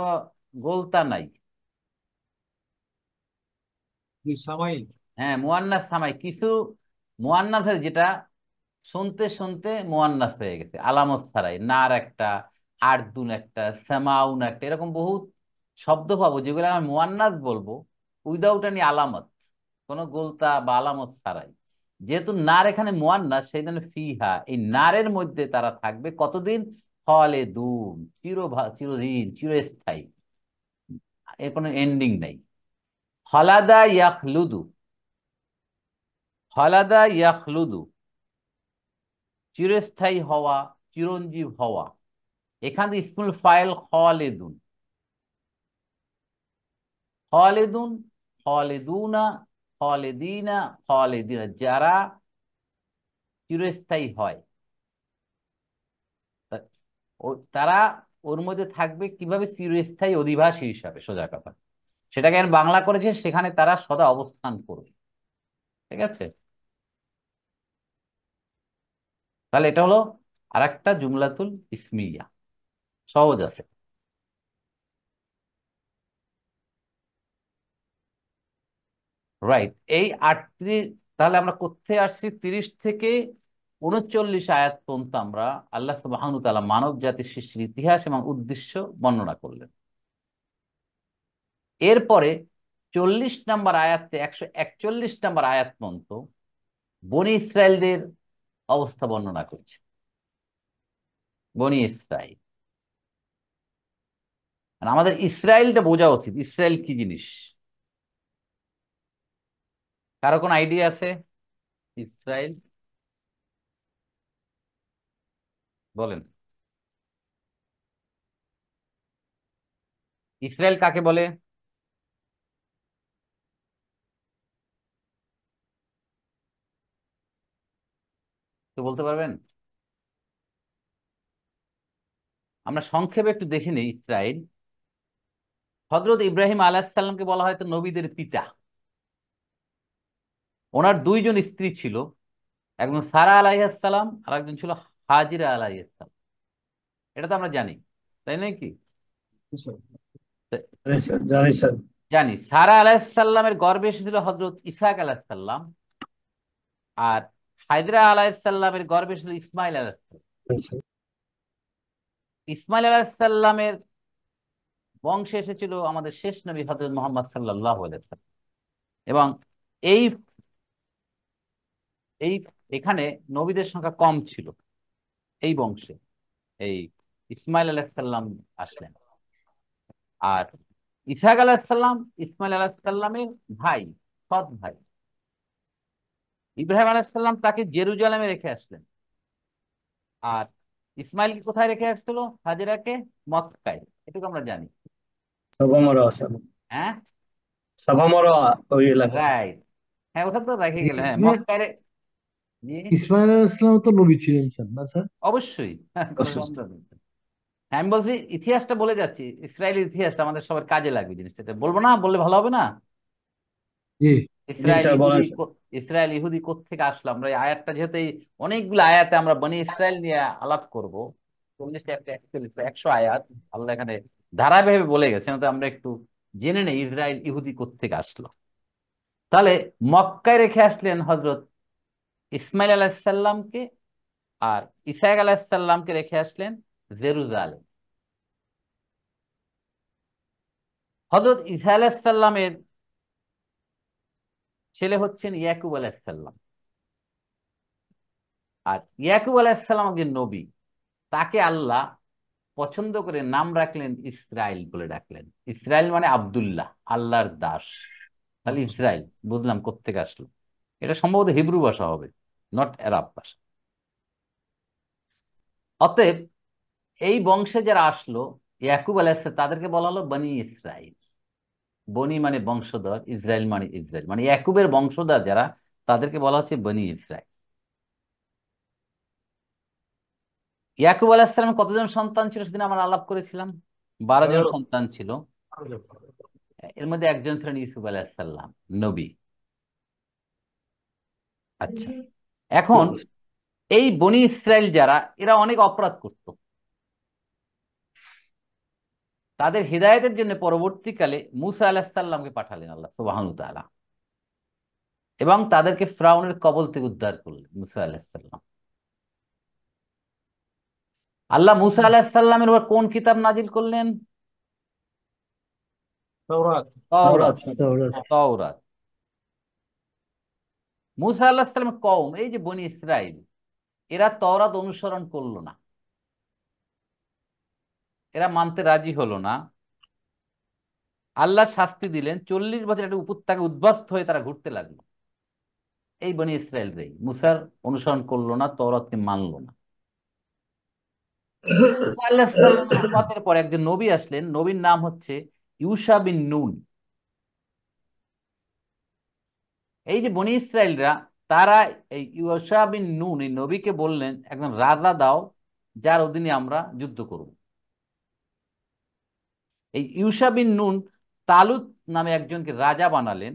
গোলতা নাই। সামাই। হ্যাঁ, মুয়ান্নাস সামাই কিছু, মুয়ান্নাস যেটা শুনতে শুনতে মুয়ান্নাস হয়ে গেছে আলামত ছাড়াই। নার একটা, আরদুন একটা, সামাউন একটা, এরকম বহুত শব্দ পাবো যেগুলো আমি মুয়ান্নাস বলবো উইদাউট এনি আলামত, কোনো গোলতা বা আলামত ছাড়াই। যেহেতু নার এখানে মুয়ান্নাস, সেই জন্য ফিহা, এই নারের মধ্যে তারা থাকবে কতদিন? খালিদুন, চিরদিন, চিরস্থায়ী, এর কোনো এন্ডিং নেই। খালাদা ইয়াখলুদু, খালাদা ইয়াখলুদু চিরস্থায়ী হওয়া, চিরঞ্জীব হওয়া। এখানে ইসমুল ফাইল খালিদুন, খালিদুন, খালিদুনা, খালিদিনা, খালিদিনা, যারা চিরস্থায়ী হয়, তা- তারা ওর মধ্যে থাকবে কিভাবে? চিরস্থায়ী অধিবাসী হিসাবে, সোজা কথা। সেটাকে আর বাংলা করেছে, সেখানে তারা সদা অবস্থান করবে। ঠিক আছে, তাহলে এটা হলো আরেকটা জুমলাতুল ইসমিয়া, সহজ আছে। রাইট, এই 38, তাহলে আমরা কোথায় আসছি? 30 থেকে 39 আয়াত পর্যন্ত আমরা আল্লাহ সুবহানাহু ওয়া তাআলা মানব জাতির সৃষ্টির ইতিহাস এবং উদ্দেশ্য বর্ণনা করলেন। এরপরে 40 নম্বর আয়াতে 141 নম্বর আয়াত পর্যন্ত বনি ইসরায়েলদের অবস্থা বর্ণনা করছে। বনি ইসরায়েল, মানে আমাদের ইসরায়েলটা বোঝা উচিত, ইসরায়েল কি জিনিস। কারো কোনো আইডিয়া আছে? ইসরায়েল বলেন, ইসরায়েল কাকে বলে? তো বলতে পারবেন? আমরা সংক্ষেপে একটু দেখে নিই। ইসরায়েল, হযরত ইব্রাহিম আলাইহিস সালামকে বলা হয় তো নবীদের পিতা। ওনার দুইজন স্ত্রী ছিল, একজন সারা আলাইহিস সালাম আর একজন ছিল হাজিরা আলাইহিস সালাম। এটা তো আমরা জানি, তাই নয় কি? স্যার। তো জানি স্যার, জানি স্যার। জানি সারা আলাইহিস সালামের গর্ভে এসেছিল হযরত ইসহাক আলাইহিস সালাম, আর হাজরা আলাইহিস সালামের গর্ভে এসেছিল ইসমাইল আলাইহিস সালাম। জানি স্যার। ইসমাইল আলাইহিস সালামের বংশে এসেছিল আমাদের শেষ নবী হযরত মুহাম্মদ সাল্লাল্লাহু আলাইহি ওয়াসাল্লাম। এবং এই এই এখানে নবীদের সংখ্যা কম ছিল এই বংশে। এই ইসমাইল আলাইহিস সালাম আসলেন, আর ইসহাক আলাইহিস সালাম ইসমাইল আলাইহিস সালামের ভাই, সৎ ভাই। ইব্রাহিম আলাইহিস সালাম তাকে জেরুজালেমে রেখে আসলেন, আর ইসমাইলকে কোথায় রেখে আসছিল? হাজেরাকে মক্কায়। এটুকু আমরা জানি। সাবামরা স্যার। হ্যাঁ, সাবামরা ওই এলাকা। রাইট। হ্যাঁ, ওটা তো রেখে গেল, হ্যাঁ ইসমাইল মক্কায় জি, ইসমাইল আলাইহিস সালাম তো নবী ছিলেন স্যার, না স্যার? অবশ্যই, হ্যাঁ, কোনো অসুস্থ। সন্দেহ নেই। হ্যাঁ, আমি বলছি ইতিহাসটা বলে যাচ্ছি, ইসরায়েলের ইতিহাসটা আমাদের সবার কাজে লাগবে। জিনিসটা এটা বলবো না, বললে ভালো হবে না? জি। জি ইসরায়েল স্যার, বলেন ইহুদি স্যার। ইসরায়েল ইহুদি কোত্থেকে আসলো? আমরা এই আয়াতটা যেহেতু এই অনেকগুলো আয়াতে আমরা বনি ইসরায়েল নিয়ে আলাপ করব, 40 একটা 41 100 আয়াত আল্লাহ এখানে ধারাবাহিকভাবে বলে গেছেন, তো আমরা একটু জেনে নেই ইসরায়েল ইহুদি কোত্থেকে আসলো। তাহলে মক্কায় রেখে আসলেন হজরত ইসমাইল আলাহিসাল্লামকে, আর ইসহাক আলাহিসাল্লামকে রেখে আসলেন জেরুজালেম। হজরত ইসা আলাহিসাল্লামের ছেলে হচ্ছেন ইয়াকুব আলাহিসাল্লাম, আর ইয়াকুব আলাহিসাল্লাম একজন নবী। তাকে আল্লাহ পছন্দ করে নাম রাখলেন ইসরাইল বলে ডাকলেন। ইসরাইল মানে আব্দুল্লাহ, আল্লাহর দাস। তাহলে ইসরাইল বুঝলাম কোত্থেকে আসলো। এটা সম্ভবত হিব্রু ভাষা হবে, নট আরব ভাষা। অতএব এই বংশে যারা আসলো ইয়াকুব আলাইহিস তাদেরকে বলা হলো বনি ইসরাইল। বনি মানে বংশধর, ইসরায়েল মানে ইসরায়েল, মানে ইয়াকুবের বংশধর যারা, তাদেরকে বলা হচ্ছে বনি ইসরায়েল। ইয়াকুব আলাইহিস সালামের কতজন সন্তান ছিল সেদিন আমরা আলাপ করেছিলাম? 12 জন 11। সন্তান ছিল। এর মধ্যে একজন ছিলেন ইউসুফ আলাইহিস সালাম, নবী। আচ্ছা, এখন এই বনি ইসরায়েল যারা, এরা অনেক অপরাধ করত। তাদের হিদায়তের জন্য পরবর্তীকালে মুসা আলাইহিস সালামকে পাঠালেন আল্লাহ সুবহানাহু ওয়া তাআলা, এবং তাদেরকে ফিরআউনের কবল থেকে উদ্ধার করলেন মুসা আলাইহিস সালাম। আল্লাহ মুসা আলাইহিস সালামের উপর কোন কিতাব নাজিল করলেন? তাওরাত। তাওরাত। তাওরাত স্যার। তাওরাত। তাওরাত। মুসা আলাইহিস সালামের কওম, এই যে বনি ইসরাইল, এরা তাওরাত অনুসরণ করলো না, এরা মানতে রাজি হলো না। আল্লাহ শাস্তি দিলেন, 40 বছর একটা উপত্যকা উদ্বাস্ত হয়ে তারা ঘুরতে লাগলো। এই বনি ইসরায়েল রে মুসার অনুসরণ করলো না, তাওরাতকে মানলো না। মুসা আলাইহিস সালামের ওফাতের পর একজন নবী আসলেন, নবীর নাম হচ্ছে ইউশা বিন নুন। এই যে বনি ইসরায়েলরা তারা এই ইউশা বিন নুন এই নবীকে বললেন একজন রাজা দাও যার অধীনে আমরা যুদ্ধ করব। এই ইউশা বিন নুন তালুত নামে একজনকে রাজা বানালেন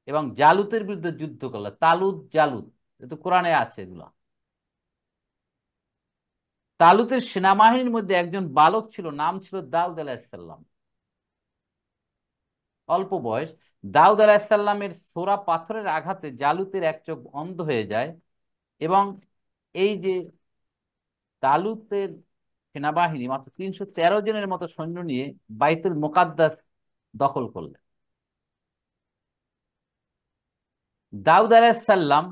এবং জালুতের বিরুদ্ধে যুদ্ধ করলেন। তালুত জালুত তো কোরআনে আছে এগুলো। তালুতের সেনাবাহিনীর মধ্যে একজন বালক ছিল, নাম ছিল দাউদ আলাইহিসসালাম। অল্প বয়স। দাউদ আলাইহিসসালামের ছোড়া পাথরের আঘাতে জালুতের এক চোখ অন্ধ হয়ে যায় এবং এই যে তালুতের সেনাবাহিনী মাত্র 313 জনের মতো সৈন্য নিয়ে বাইতুল মুকাদ্দাস দখল করলেন। দাউদ আলাইহিসসালাম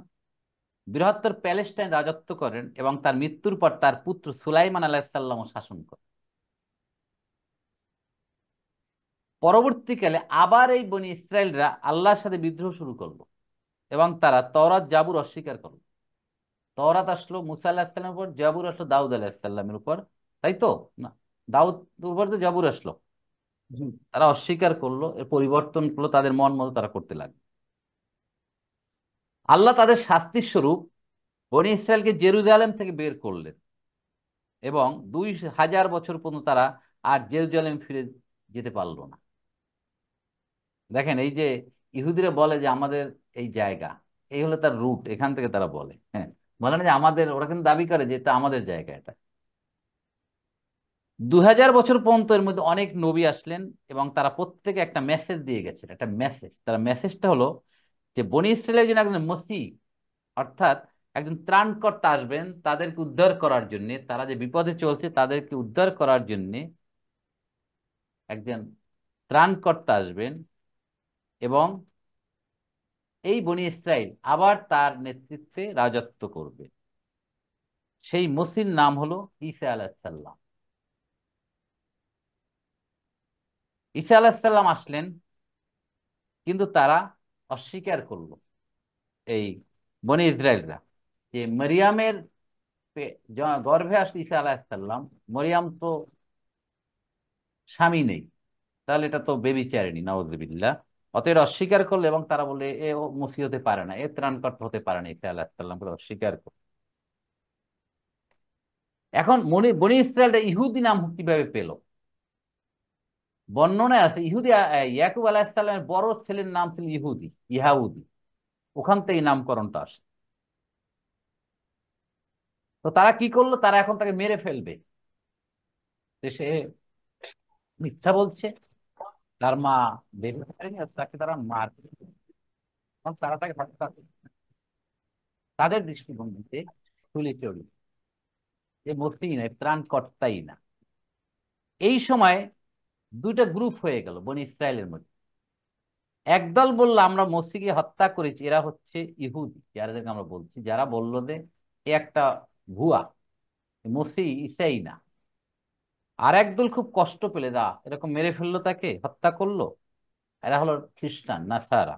বৃহত্তর প্যালেস্টাইন রাজত্ব করেন এবং তার মৃত্যুর পর তার পুত্র সুলাইমান আলাইহিসসালামও শাসন করেন। পরবর্তীকালে আবার এই বনি ইসরায়েলরা আল্লাহর সাথে বিদ্রোহ শুরু করলো এবং তারা তওরাত জাবুর অস্বীকার করলো। তওরাত আসলো মুসা আলাহিসাল্লামের উপর, জাবুর আসলো দাউদ আলাহিসাল্লামের উপর, তাই তো না? দাউদ উপর তো জাবুর আসলো। হুম। তারা অস্বীকার করলো, এর পরিবর্তন করলো, তাদের মন মতো তারা করতে লাগলো। আল্লাহ তাদের শাস্তির স্বরূপ বনি ইসরায়েলকে জেরুজালেম থেকে বের করলেন এবং 2000 বছর পর্যন্ত তারা আর জেরুজালেম ফিরে যেতে পারলো না। দেখেন, এই যে ইহুদিরা বলে যে আমাদের এই জায়গা, এই হলো তার রুট, এখান থেকে তারা বলে, হ্যাঁ, বলে না যে আমাদের, ওরা কিন্তু দাবি করে যে এটা আমাদের জায়গা। এটা 2000 বছর পর্যন্ত এর মধ্যে অনেক নবী আসলেন এবং তারা প্রত্যেকে একটা মেসেজ দিয়ে গেছেন। একটা মেসেজ, তারা মেসেজটা হলো যে বনি ইসরায়েলের জন্য একজন মসিহ অর্থাৎ একজন ত্রাণকর্তা আসবেন তাদেরকে উদ্ধার করার জন্য। তারা যে বিপদে চলছে তাদেরকে উদ্ধার করার জন্য একজন ত্রাণকর্তা আসবেন এবং এই বনি ইসরাইল আবার তার নেতৃত্বে রাজত্ব করবে। সেই মসির নাম হলো ঈসা আলাইহিসসালাম। ঈসা আলাইহিসসালাম আসলেন, কিন্তু তারা অস্বীকার করলো এই বনি ইসরায়েলরা যে মরিয়ামের গর্ভে আসলে ঈসা আলাইহিসসালাম, মরিয়াম তো স্বামী নেই, তাহলে এটা তো বেবিচারিণী, নাউজুবিল্লাহ। অতএব অস্বীকার করলো এবং তারা বলে এ ও মসিহ হতে পারে না, এ ত্রাণকর্তা হতে পারে না। ঈসা আলাইহিসসালাম বলে অস্বীকার করলো। এখন বনি ইসরায়েলরা ইহুদি নাম কিভাবে পেল? বর্ণনায় আছে ইহুদি, ইয়াকুব আলাহিসাল্লামের বড় ছেলের নাম ছিল ইহুদি, ইহাউদি, ওখান থেকে এই নামকরণটা আসে। তো তারা কি করলো, তারা এখন তাকে মেরে ফেলবে। যে সে মিথ্যা বলছে, তার মা বেবি করেনি, আর তাকে তারা মারবে। এবং তারা তাকে হত্যা করবে। তাদের দৃষ্টিভঙ্গিতে তুলে চড়ি যে মসিহ না, ত্রাণকর্তাই না। এই সময় দুইটা গ্রুপ হয়ে গেল বনি ইসরায়েলের মধ্যে। একদল বললো আমরা মসিহকে হত্যা করেছি, এরা হচ্ছে ইহুদি, যাদেরকে আমরা বলছি, যারা বললো যে এ একটা ভুয়া, মসিহ ঈসাই না। আর একদল খুব কষ্ট পেলে, এরকম মেরে ফেললো, তাকে হত্যা করলো, এরা হলো খ্রিস্টান, নাসারা,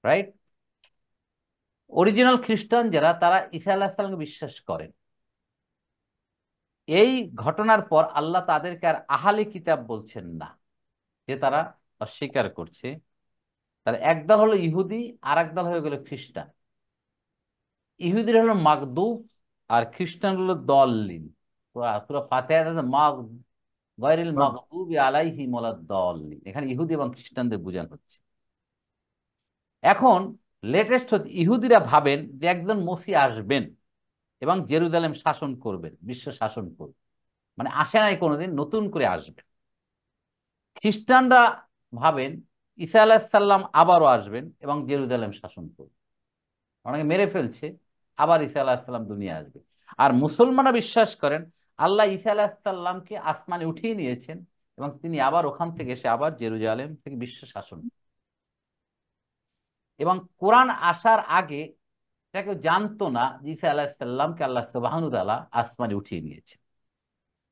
রাইট? অরিজিনাল খ্রিস্টান যারা, তারা ঈসা আলাইহিস সালামকে বিশ্বাস করেন। এই ঘটনার পর আল্লাহ তাদেরকে আর আহলে কিতাব বলছেন না, যে তারা অস্বীকার করছে। তার একদল হলো ইহুদি, আর একদল হয়ে গেল খ্রিস্টান। ইহুদিরা হলো মাগদুব আর খ্রিস্টান হলো দল্লিন। সূরা ফাতিহাতে গায়রিল মাগদুবি আলাইহিম ওয়ালাদ-দাল্লিন, এখানে ইহুদি এবং খ্রিস্টানদের বোঝানো হচ্ছে। এখন লেটেস্ট হচ্ছে ইহুদিরা ভাবেন যে একজন মসিহ আসবেন এবং জেরুজালেম শাসন করবেন, বিশ্ব শাসন করবেন, মানে আসে নাই কোনোদিন, নতুন করে আসবেন। খ্রিস্টানরা ভাবেন ঈসা আলাইহিস সালাম আবারও আসবেন এবং জেরুজালেম শাসন করবেন, অনেকে মেরে ফেলছে, আবার ঈসা আলাইহিস সালাম দুনিয়া আসবে। আর মুসলমানরা বিশ্বাস করেন আল্লাহ ঈসা আলাইহিস সালামকে আসমানে উঠিয়ে নিয়েছেন এবং তিনি আবার ওখান থেকে এসে আবার জেরুজালেম থেকে বিশ্ব শাসন। এবং কোরআন আসার আগে এটা কেউ জানতো না যে ঈসা আলাইহিস সালামকে আল্লাহ সুবহানাহু ওয়া তাআলা আসমানে উঠিয়ে নিয়েছে।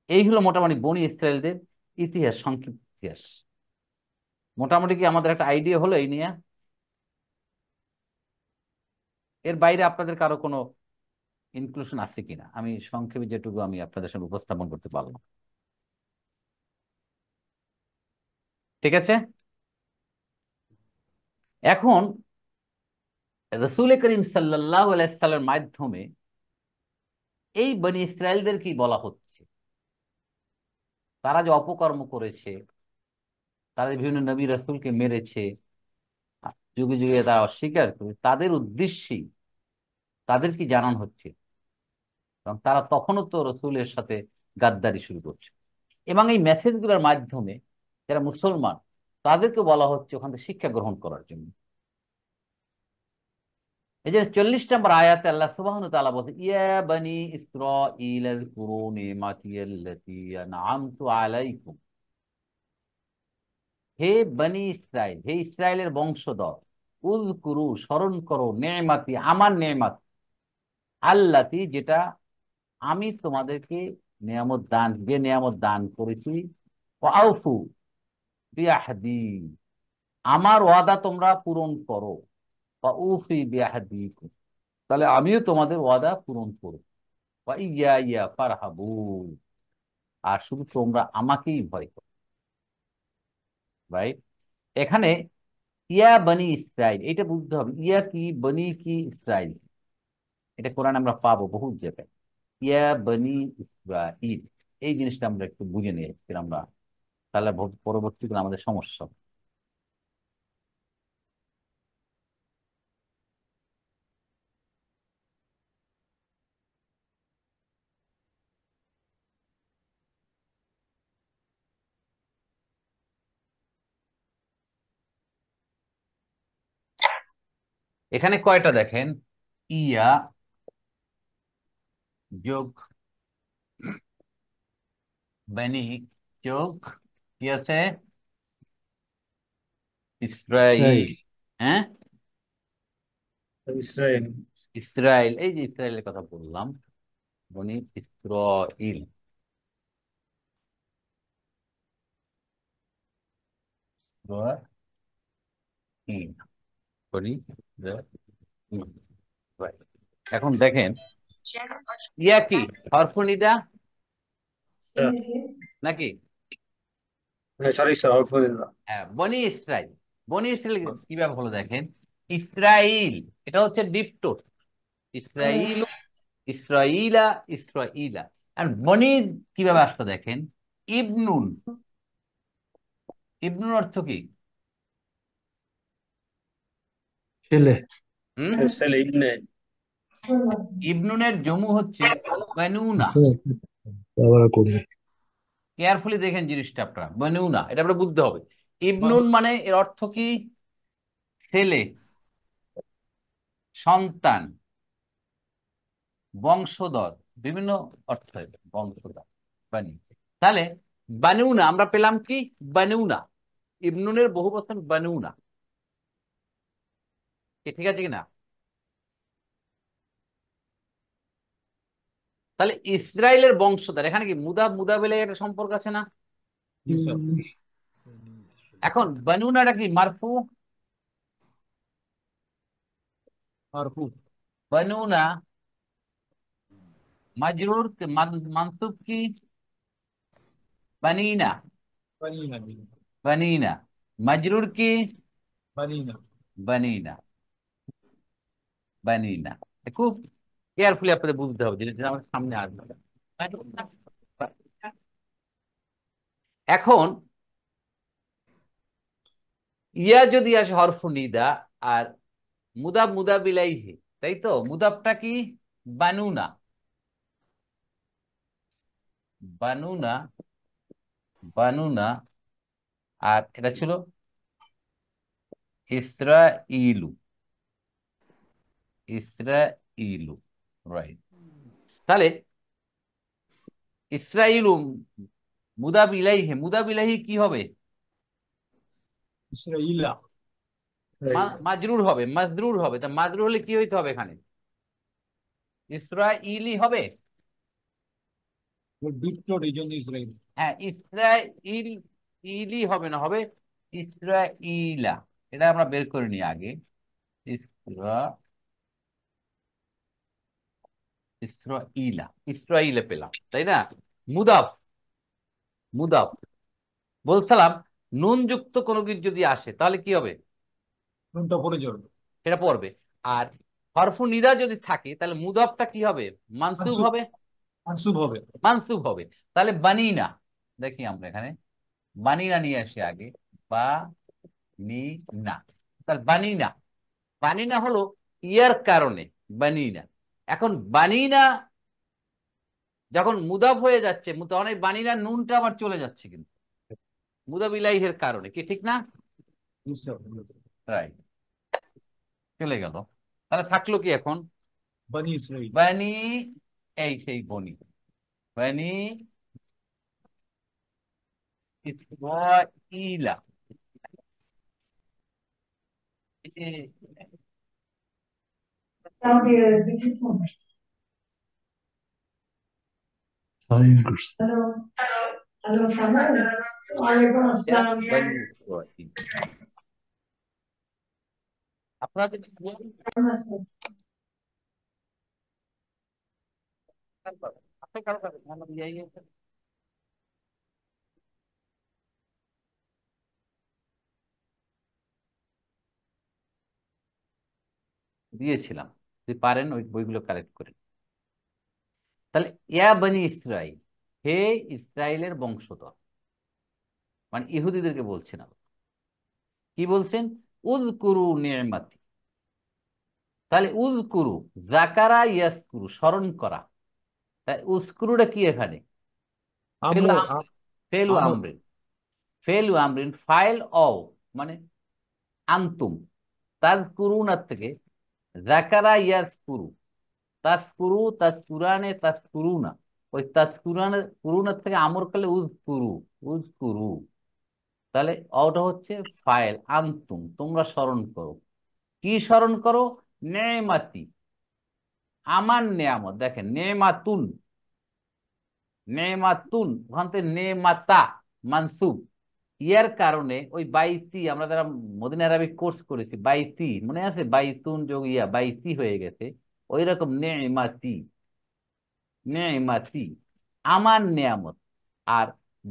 এই হলো মোটামুটি বনি ইসরায়েলদের ইতিহাস, সংক্ষিপ্ত ইতিহাস। মোটামুটি কি আমাদের একটা আইডিয়া হলো এই নিয়ে? এর বাইরে আপনাদের কারো কোনো ইনক্লুশন আছে কিনা, আমি সংক্ষেপে যেটুকু আমি আপনাদের সামনে উপস্থাপন করতে পারলাম। ঠিক আছে? এখন রসুল করিম সাল্লাল্লাহু আলাইহি সাল্লামের মাধ্যমে এই বনি ইসরায়েলদেরকেই বলা হচ্ছে, তারা যে অপকর্ম করেছে, তারা বিভিন্ন নবী রাসূলকে মেরেছে, যুগে যুগে তারা অস্বীকার করে, তাদের উদ্দেশ্যেই তাদেরকে জানানো হচ্ছে। কারণ তারা তখনও তো রসুলের সাথে গাদ্দারি শুরু করছে, এবং এই মেসেজগুলোর মাধ্যমে যারা মুসলমান তাদেরকে বলা হচ্ছে ওখান থেকে শিক্ষা গ্রহণ করার জন্য। এই যে 40 নম্বর আয়াতে আল্লাহ সুবহানাহু ওয়া তাআলা বলছেন, ইয়া বনি ইসরাঈল আযকুরু নি'মাতি আল্লাতী আন'আমতু আলাইকুম। হে বনি ইসরাইল, হে ইসরায়েলের বংশধর, উযকুরু স্মরণ করো, নেমাতি আমার নেমাত, আল্লাতী যেটা আমি তোমাদেরকে নিয়ামত দান, যে নিয়ামত দান করেছি, ওয়া আউফু বিআহদি, আমার ওয়াদা তোমরা পূরণ করো, ওয়া উফি বিআহদিকুম, তাহলে আমিও তোমাদের ওয়াদা পূরণ করব, ওয়া ইয়া ইয়া ফারহাবুন, আর শুধু তোমরা আমাকেই ভয় করো। রাইট? এখানে ইয়া বনি ইসরাইল, এটা বুঝতে হবে, ইয়া কি, বনি কি, ইসরাইল, এটা কোরআন আমরা পাবো বহু জায়গায়। ইয়া বনি ইসরাইল, এই জিনিসটা আমরা একটু বুঝে নিয়ে আমরা, তাহলে পরবর্তীতে আমাদের সমস্যা হবে। এখানে কয়টা দেখেন, ইয়া যোগ বনি যোগ কি আছে, ইসরাইল। রাইট। হ্যাঁ, ইসরায়েল। ইসরায়েল, এই যে ইসরায়েলের কথা বললাম, বনি ইসরাইল, ইসরাইল, বনি ইসরাইল। Right. এখন দেখেন ইয়া কি, হরফুনিদা নাকি? সরি স্যার, আলহামদুলিল্লাহ। হ্যাঁ, বনি ইসরাইল। বনি ইসরাইল কিভাবে হলো দেখেন, ইসরাইল এটা হচ্ছে ডিপটোট, ইসরাইল, ইসরাইলা, ইসরাইলা। আর বনি কিভাবে আসলো দেখেন, ইবনুন, ইবনুন অর্থ কি? ছেলে। হুম, ছেলে ইবনে। ইবনুনের জমু হচ্ছে বানুনা। ব্যবহার করি। কেয়ারফুলি দেখেন জিনিসটা আপনারা, বানুনা এটা আপনারা বুঝতে হবে। ইবনুন মানে এর অর্থ কি, ছেলে, সন্তান, বংশধর, বিভিন্ন অর্থ হবে বংশধর, বানি। তাহলে বানুনা আমরা পেলাম কি, বানুনা, ইবনুনের বহু বচন বানুনা, ঠিক আছে কিনা? তাহলে ইসরায়েলের বংশধর, এখানে কি মুদাব মুদাবেলে একটা সম্পর্ক আছে না? জি স্যার। এখন বানুনাটা কি মারফু, মারফু। বানুনা মাজরুর, মানসুব কি, বানিনা, বানিনা। বানিনা, মাজরুর কি, বানিনা। বানিনা, বানিনা। খুব কেয়ারফুলি আপনাদের বুঝতে হবে জিনিসটা, আমার সামনে আসবে। এখন ইয়া যদি আসে হরফ নিদা, আর মুদাব মুদাব ইলাইহি, তাই তো, মুদাবটা কি, বানুনা, বানুনা, বানুনা, আর এটা ছিল ইসরাইলু, ইসরাইলু। রাইট? তাহলে ইসরাইলু মুদাব ইলাইহি, মুদাব ইলাইহি কি হবে, ইসরাইলা। মাজরুর হবে, মাজরুর হবে। তা মাজরুর হলে কি হইতে হবে এখানে, ইসরাইলি হবে। ডিপটোট, এই জন্য ইসরাইল। হ্যাঁ, ইসরাইল, ইলি হবে না, হবে ইসরাইলা। এটা আমরা বের করে নিই আগে, ইসরা, ইসরাইলা, ইসরাইলে পেলাম, তাই না? মুদাফ, মুদাফ বলছিলাম, নুন যুক্ত কোনো কিছু যদি আসে তাহলে কি হবে, নুনটা পড়ে যাবে, সেটা পড়বে। আর হরফু নিদা যদি থাকে তাহলে মুদাফটা কি হবে? মানসুব মানসুব, হবে। মানসুব হবে। মানসুব হবে। তাহলে বানিনা, দেখি আমরা এখানে বানিনা নিয়ে আসি আগে। বা নি না, তাহলে বানিনা, বানিনা হলো ইয়ার কারণে বানিনা। এখন বানিনা যখন মুদাফ হয়ে যাচ্ছে, তখন এই বানিনা নুনটা আবার চলে যাচ্ছে কিন্তু মুদাফ ইলাইহির কারণে, কি ঠিক না? রাইট, চলে গেল। তাহলে থাকলো কি এখন? বানি ইসরাইল। বানি, এই সেই বনি, বানি ইসরাইলা। টাইম করছে। বানি ইসরাইল। আপনারা যদি আপনি কারো কাছে মোহাম্মদ ইয়াহিয়া দিয়েছিলাম, যদি পারেন ওই বইগুলো কালেক্ট করেন। তাহলে ইয়া বনি ইসরাইল, হে ইসরায়েলের বংশধর, মানে ইহুদিদেরকে বলছেন আল্লাহ। কি বলছেন? উযকুরু নি'মাতি। তাহলে উযকুরু, জাকারা ইয়াসকুরু, স্মরণ করা। তাই উযকুরুটা কি এখানে? ফেলু আমর, আমরিন, ফেলু আমর। আমরিন, ফেলু আমরিন, ফাইল অও, মানে আনতুম। তাজকুরুনার থেকে জাকারা ইয়াসকুরু, তাজকুরু, তাজকুরানে, তাজকুরুনা, ওই তাজকুরানে কুরুনার থেকে আমর করলে উযকুরু, উযকুরু। তাহলে অটা হচ্ছে ফাইল, আনতুম, তোমরা স্মরণ করো। কি স্মরণ করো? নেমাতি, আমার নেয়ামত। দেখেন নেমাতুন, নেমাতুন, ওখান থেকে নেমাতা মানসুব। ইয়ার কারণে ওই বাইতি, আমরা যারা মদিনা আরবিক কোর্স করেছি, বাইতি মনে আছে, বাইতুন যোগ ইয়া বাইতি হয়ে গেছে। ওই রকম নেমাতি, নেমাতি, আমার নেয়ামত। আর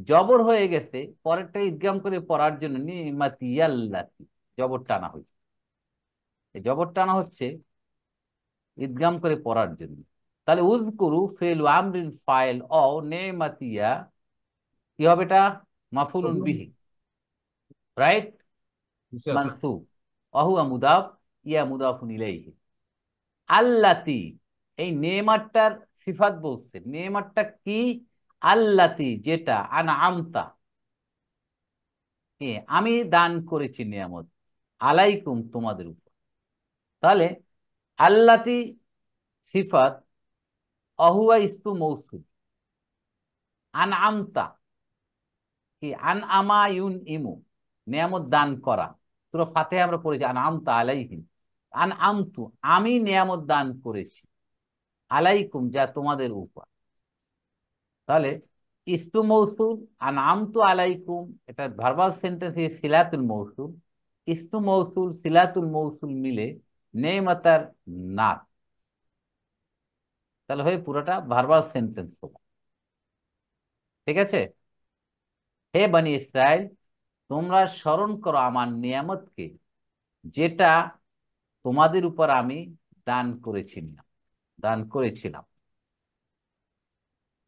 জবর হয়ে গেছে, পরেরটা ইদগাম করে পড়ার জন্য নেমাতি ইয়াল্লাতি, জবর টানা হয়েছে। এই জবর টানা হচ্ছে ইদগাম করে পড়ার জন্য। তাহলে উযকুরু ফেলু আমরিন ফাইল ও নেমাতিয়া, কি হবে এটা? মাফুলুন বিহি, রাইট, আচ্ছা আচ্ছা। মানসুব। অহুয়া মুদাফ, ইয়া মুদাফুন ইলাইহি। আল্লাতি, এই নেমারটার সিফাত বলছে। নেমারটা কি? আল্লাতি, যেটা, আনআমতা, আমি দান করেছি নিয়ামত, আলাইকুম, তোমাদের উপর। তাহলে আল্লাতি সিফাত, অহুয়া ইস্তু মৌসুল, আনআমতা কি? আন আমা ইউন ইমু, নিয়ামত দান করা। সূরা ফাতিহা আমরা পড়েছি আন আমতা আলাইহিম। আন আমতু, আমি নিয়ামত দান করেছি, আলাইকুম, যা তোমাদের উপর। তাহলে ইস্তু মৌসুল, আন আমতু আলাইকুম, এটা ভার্বাল সেন্টেন্স, সিলাতুল মৌসুল। ইস্তু মৌসুল, সিলাতুল মৌসুল মিলে নেমাতার নাত, তাহলে হয় পুরোটা ভার্বাল সেন্টেন্স হবে। ঠিক আছে? হে বনি ইসরাইল, তোমরা স্মরণ করো আমার নিয়ামতকে, যেটা তোমাদের উপর আমি দান করেছিলাম, দান করেছিলাম।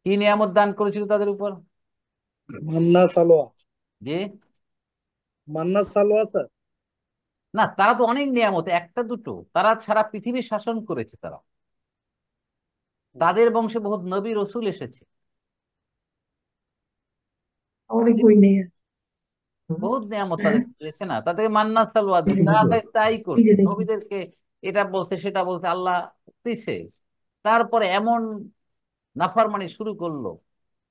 কি নিয়ামত দান করেছিল তাদের উপর? মান্না সালোয়া, যে মান্না সালোয়া স্যার। না, তারা তো অনেক নিয়ামত, একটা দুটো, তারা সারা পৃথিবী শাসন করেছে। তারা, তাদের বংশে বহুত নবী রসুল এসেছে, আমাদের কই নেই আর। বহুত নিয়ামত হ্যাঁ, তাদের দিয়েছে না, তাদেরকে মান্না সালোয়া দিয়েছে, তারা তাই তাই এই করছে, যে দেখি নবীদেরকে এটা বলছে সেটা বলছে, আল্লাহ দিছে। তারপরে এমন নাফরমানি শুরু করলো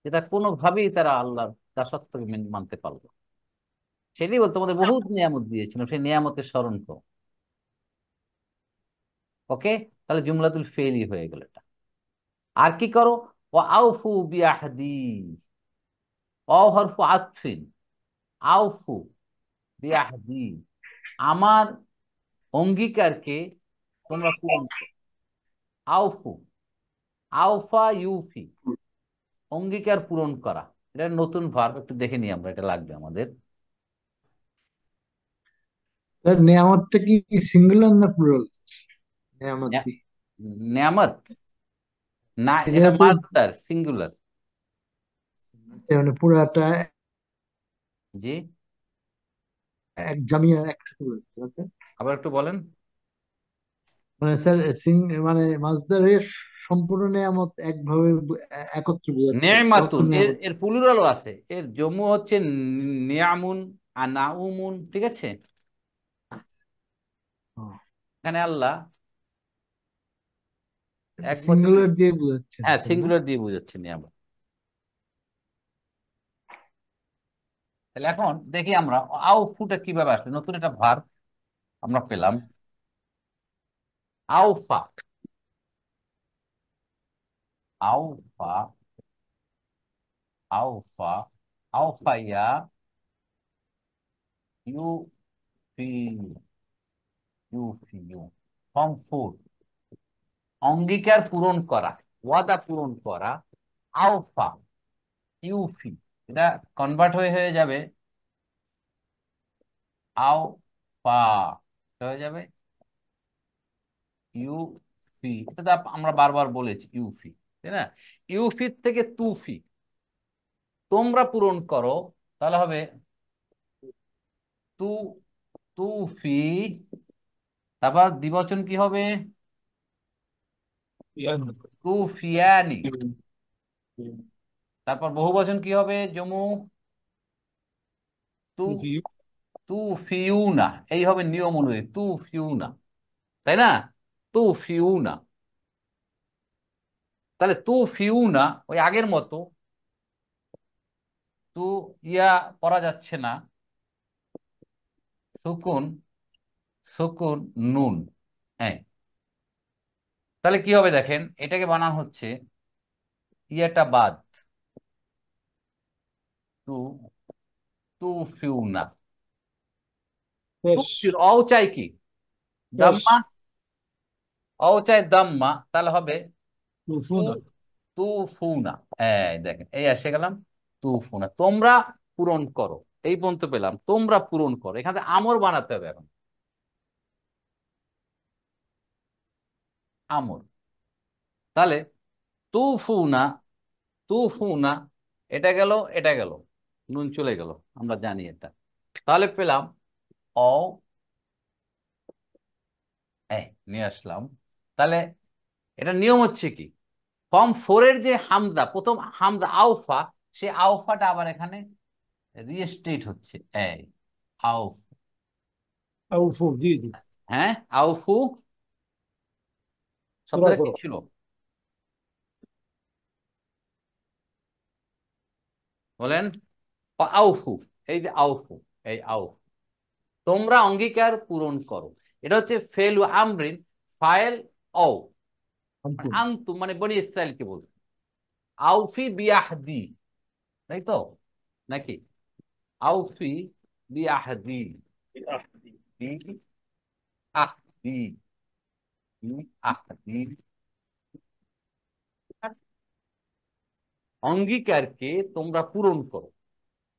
যেটা কোনোভাবেই তারা আল্লাহর দাসত্বকে মানতে পারলো। সেটাই বলতো, তোমাদের বহুত নিয়ামত দিয়েছিল, সেই নিয়ামতের স্মরণ করো। ওকে, তাহলে জুমলাতুল ফেলই হয়ে গেল এটা। আর কি করো? ও আউফু বিআহদি, অ হরফু আতফিন, আউফু বিআহদি, আমার অঙ্গীকারকে তোমরা পূরণ করো। আউফু, আউফা ইউফি, অঙ্গীকার পূরণ করা। এটা নতুন ভার্ব, একটু দেখে নিই আমরা, এটা লাগবে আমাদের। তার নেয়ামতটা কি সিঙ্গুলার না প্লুরাল? নেয়ামত কি? নেয়ামত না, এটা এটা তো মাদার সিঙ্গুলার। মানে পুরাটা জি, এক জামিয়া একসাথে বোঝাচ্ছে না স্যার? আবার একটু বলেন। মানে স্যার মানে মাসদারের সম্পূর্ণ নেয়ামত একভাবে একত্রে বোঝাচ্ছে যত নেমাতুন এর নেয়ামত। এর প্লুরালও আছে, এর জম্মু হচ্ছে নিয়ামুন আর নাউমুন, ঠিক আছে। এখানে আল্লাহ এক বছর, সিঙ্গুলার দিয়ে বোঝাচ্ছেন হ্যাঁ স্যার না? সিঙ্গুলার দিয়ে বুঝাচ্ছি নিয়ামত। তাহলে এখন দেখি আমরা আউফুটা কিভাবে আসলে, নতুন একটা ভার্ব আমরা পেলাম, আউফা। আউফা, আউফা, আউফাইয়া, ইউ ফি, ইউ ফি, ইউ ফর্ম ফোর, অঙ্গীকার পূরণ করা, ওয়াদা পূরণ করা, আউফা, ইউফি, এটা কনভার্ট হয়ে হয়ে যাবে আউফা, হয়ে যাবে ইউফি। এটা তো আমরা বারবার বলেছি ইউফি, তাই না। ইউফির থেকে তুফি, তোমরা পূরণ করো, তাহলে হবে তু, তুফি। তারপর দ্বিবচন কি হবে? ইয়ান, তুফিয়ানি। হুম, হুম। তারপর বহুবচন কি হবে? জমু, তু, তুফি, তুফিউনা। এই হবে নিয়ম অনুযায়ী, তুফিউনা, তাই না। তুফিউনা, তাহলে তুফিউনা ওই আগের মতো, তু ইয়া পড়া যাচ্ছে না, সুকুন, সুকুন, নুন, হ্যাঁ। তাহলে কি হবে দেখেন, এটাকে বানানো হচ্ছে ইয়াটা বাদ, তু, তুফিউনা, পেশ, তুফির অ চাই কি পেশ, দাম্মা, অ চাই দাম্মা, তাহলে হবে তু, তুফুনা, তুফুনা। এই দেখেন, এই এসে গেলাম, তুফুনা, তোমরা পূরণ করো। এই পর্যন্ত পেলাম, তোমরা পূরণ করো, এখানে আমর বানাতে হবে এখন, আমর। তাহলে তুফুনা, তুফুনা, এটা গেল, এটা গেল, নুন চলে গেল, আমরা জানি এটা। তাহলে পেলাম অ, নিয়ে আসলাম। তাহলে এটা নিয়ম হচ্ছে কি, ফর্ম ফোরের যে হামজা, প্রথম হামজা আউফা, সে আউফাটা আবার এখানে রিস্টেট হচ্ছে, এই আউফ, আউফু, জি জি, হ্যাঁ আউফু পুরা শব্দটা কি করো, ছিল বলেন? আউফু, এই যে আউফু, এই আউফ, তোমরা অঙ্গীকার পূরণ করো। এটা হচ্ছে ফেল আমরিন, ফাইল ও, মানে আন্তুম, আনতুম মানে বনি ইসরাইলকে বলছে, আউফি বিয়াহদি, তাই তো নাকি, আউফি বিয়াহদি, বি আহদি, বি আহদি, অঙ্গীকারকে তোমরা পূরণ করো,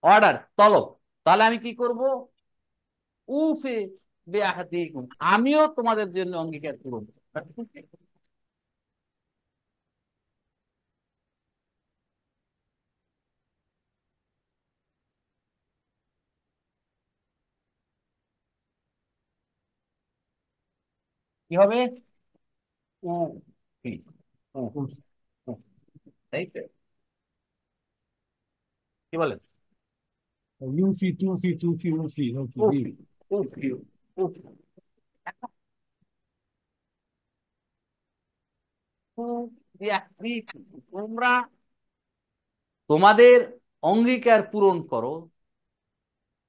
অর্ডার তলব। তাহলে আমি কি করব? উফে বিআহদিকুম, আমিও তোমাদের জন্য অঙ্গীকার পূরণ করব। কি হবে? উ ফি, উ, উ, তাই তো? কি বলেন? ইউফি, তুফি, তুফি, উফি, উফি, জি, উফি, উফি, উফি, বিআহদিকুম, তোমরা তোমাদের অঙ্গীকার পূরণ করো।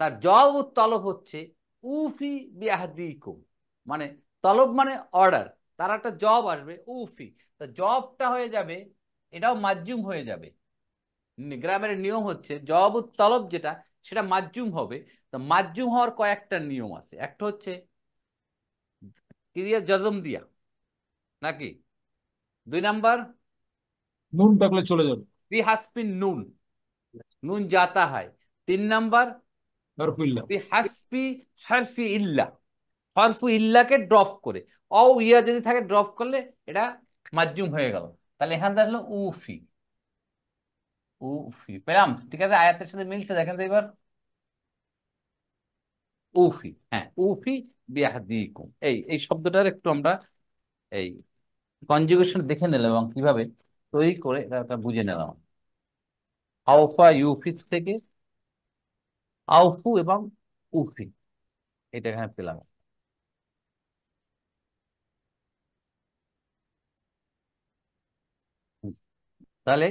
তার জবাব ও তলব হচ্ছে উফি বিআহদিকুম, মানে তলব মানে অর্ডার, তার একটা জব আসবে উফি, তা জবটা হয়ে যাবে, এটাও মাজজুম হয়ে যাবে। গ্রামের নিয়ম হচ্ছে জবাব ও তলব যেটা, সেটা মাজজুম হবে। তো মাজজুম হওয়ার কয়েকটা নিয়ম আছে, একটা হচ্ছে কি দিয়া, জজম দিয়া, নাকি? দুই নাম্বার নুন থাকলে চলে যাবে, বি হাসবিন নুন, নুন যাতা হয়। তিন নাম্বার হারফিল্লা, বি হাসবি হারফি ইল্লা, হরফু ইল্লাকে ড্রপ করে, অ ইয়া যদি থাকে ড্রপ করলে এটা মাজজুম হয়ে গেল। তাহলে এখান থেকে আসলো উফি। উফি পেলাম, ঠিক আছে, আয়াতের সাথে মিলছে দেখেন তো এবার। উফি, হ্যাঁ উফি বিয়াহদিকুম, এই এই শব্দটার একটু আমরা এই কনজুগেশন দেখে নিলাম এবং কিভাবে তৈরি করে এটা বুঝে নিলাম। আউফা ইউফিস থেকে আউফু এবং উফি, এটা এখানে পেলাম। হুম, তাহলে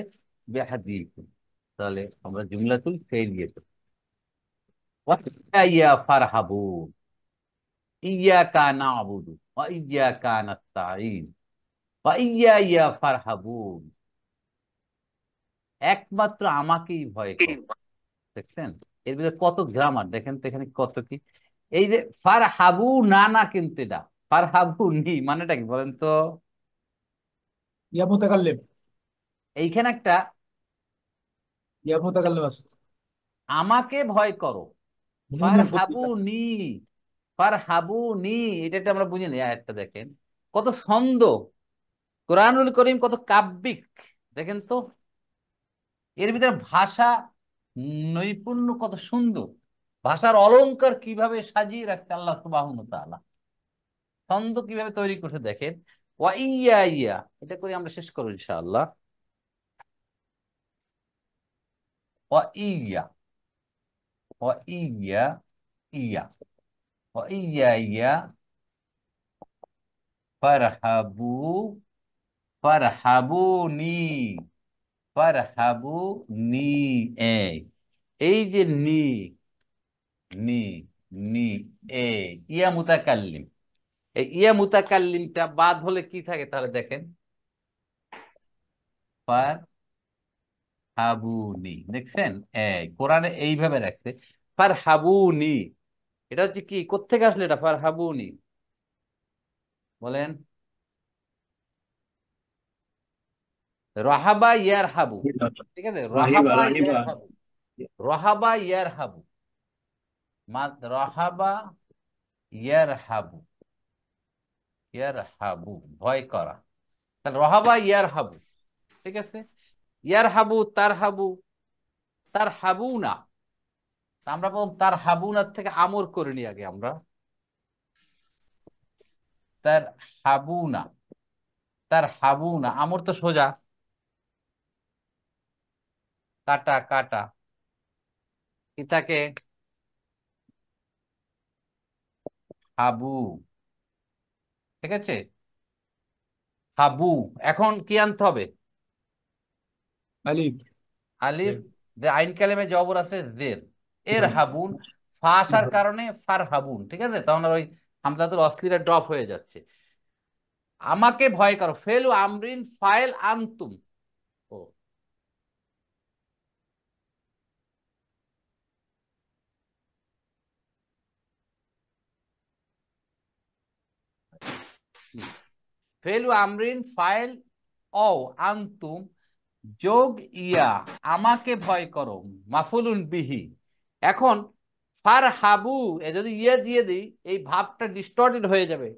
বিয়াহদিকুম, তাহলে আমরা জুমলাতুল ফেইলিয়া ইয়া ফারহাবুন, ইয়াকা না'বুদু ওয়া ইয়াকা নাস্তাঈন ওয়া ইয়া ফারহাবুন, একমাত্র আমাকেই ভয় করো। দেখছেন এর ভিতরে কত গ্রামার, দেখেন তো এখানে কত কি। এই যে ফারহাবু না, না কিন্তু এটা ফারহাবু নি মানেটা কি বলেন তো? ইয়া মুতাকাল্লিম, এইখানে একটা ইয়া মুতাকাল্লিম আছে। আমাকে ভয় করো, নুনের ফারহাবু প্রত্যেকটা নি, ফারহাবু নি, এটা আমরা বুঝি না। একটা দেখেন কত ছন্দ, কোরআনুল করিম কত কাব্যিক, দেখেন তো এর ভিতরে ভাষা নৈপুণ্য কত সুন্দর, ভাষার অলংকার কিভাবে সাজিয়ে রাখছে আল্লাহ সুবহানাহু ওয়া তাআলা, ছন্দ কিভাবে তৈরি করতে দেখেন। ওয়া ইয়া ইয়া, এটা করে আমরা শেষ করব ইনশাআল্লাহ। ওয়া ইয়া, ওয়া ইয়া ইয়া, ওয়া ইয়া ইয়া ফারহাবু, ফারহাবুনি, ফারহাবুনি, এই এই যে নি, নি, নি, এ ইয়া মুতাকাল্লিম, এই ইয়া মুতাকাল্লিমটা বাদ হলে কি থাকে তাহলে দেখেন, ফারহাবুনি, দেখছেন এই কোরআনে এইভাবে রাখছে ফারহাবুনি। এটা হচ্ছে কি, কোত্থেকে আসলে এটা ফারহাবুনি বলেন? রাহাবা ইয়ার হাবু, ঠিক আছে, রাহিবা রাহাবা রাহিবা ইয়ার হাবু, রাহাবা ইয়ার হাবু, রাহাবা ইয়ার হাবু, ইয়ার হাবু ভয় করা, তাহলে রাহাবা ইয়ার হাবু, ঠিক আছে। ইয়ার হাবু, তার হাবু, তার হাবু না, আমরা বললাম তার হাবুনার থেকে আমর করে নি আগে আমরা, তার হাবুনা, তার হাবুনা, আমর তো সোজা, কাটা কাটা, কি থাকে হাবু, ঠিক আছে, হাবু। এখন কি আনতে হবে? আলিফ, আলিফ, যে আইন কালেমে জবর আছে জের, এর হাবুন, ফা আসার কারণে ফার হাবুন, ঠিক আছে, তখন আর ওই হামজাতুল অসলিটা ড্রপ হয়ে যাচ্ছে। আমাকে ভয় করো, ফেলু আমরিন ফাইল আনতুম, ও ফেলু আমরিন ফাইল ও আনতুম, যোগ ইয়া, আমাকে ভয় করো, মাফুলুন বিহি। এখন ফার হাবু এ যদি ইয়া দিয়ে দিই এই ভাবটা ডিস্টর্টেড হয়ে যাবে,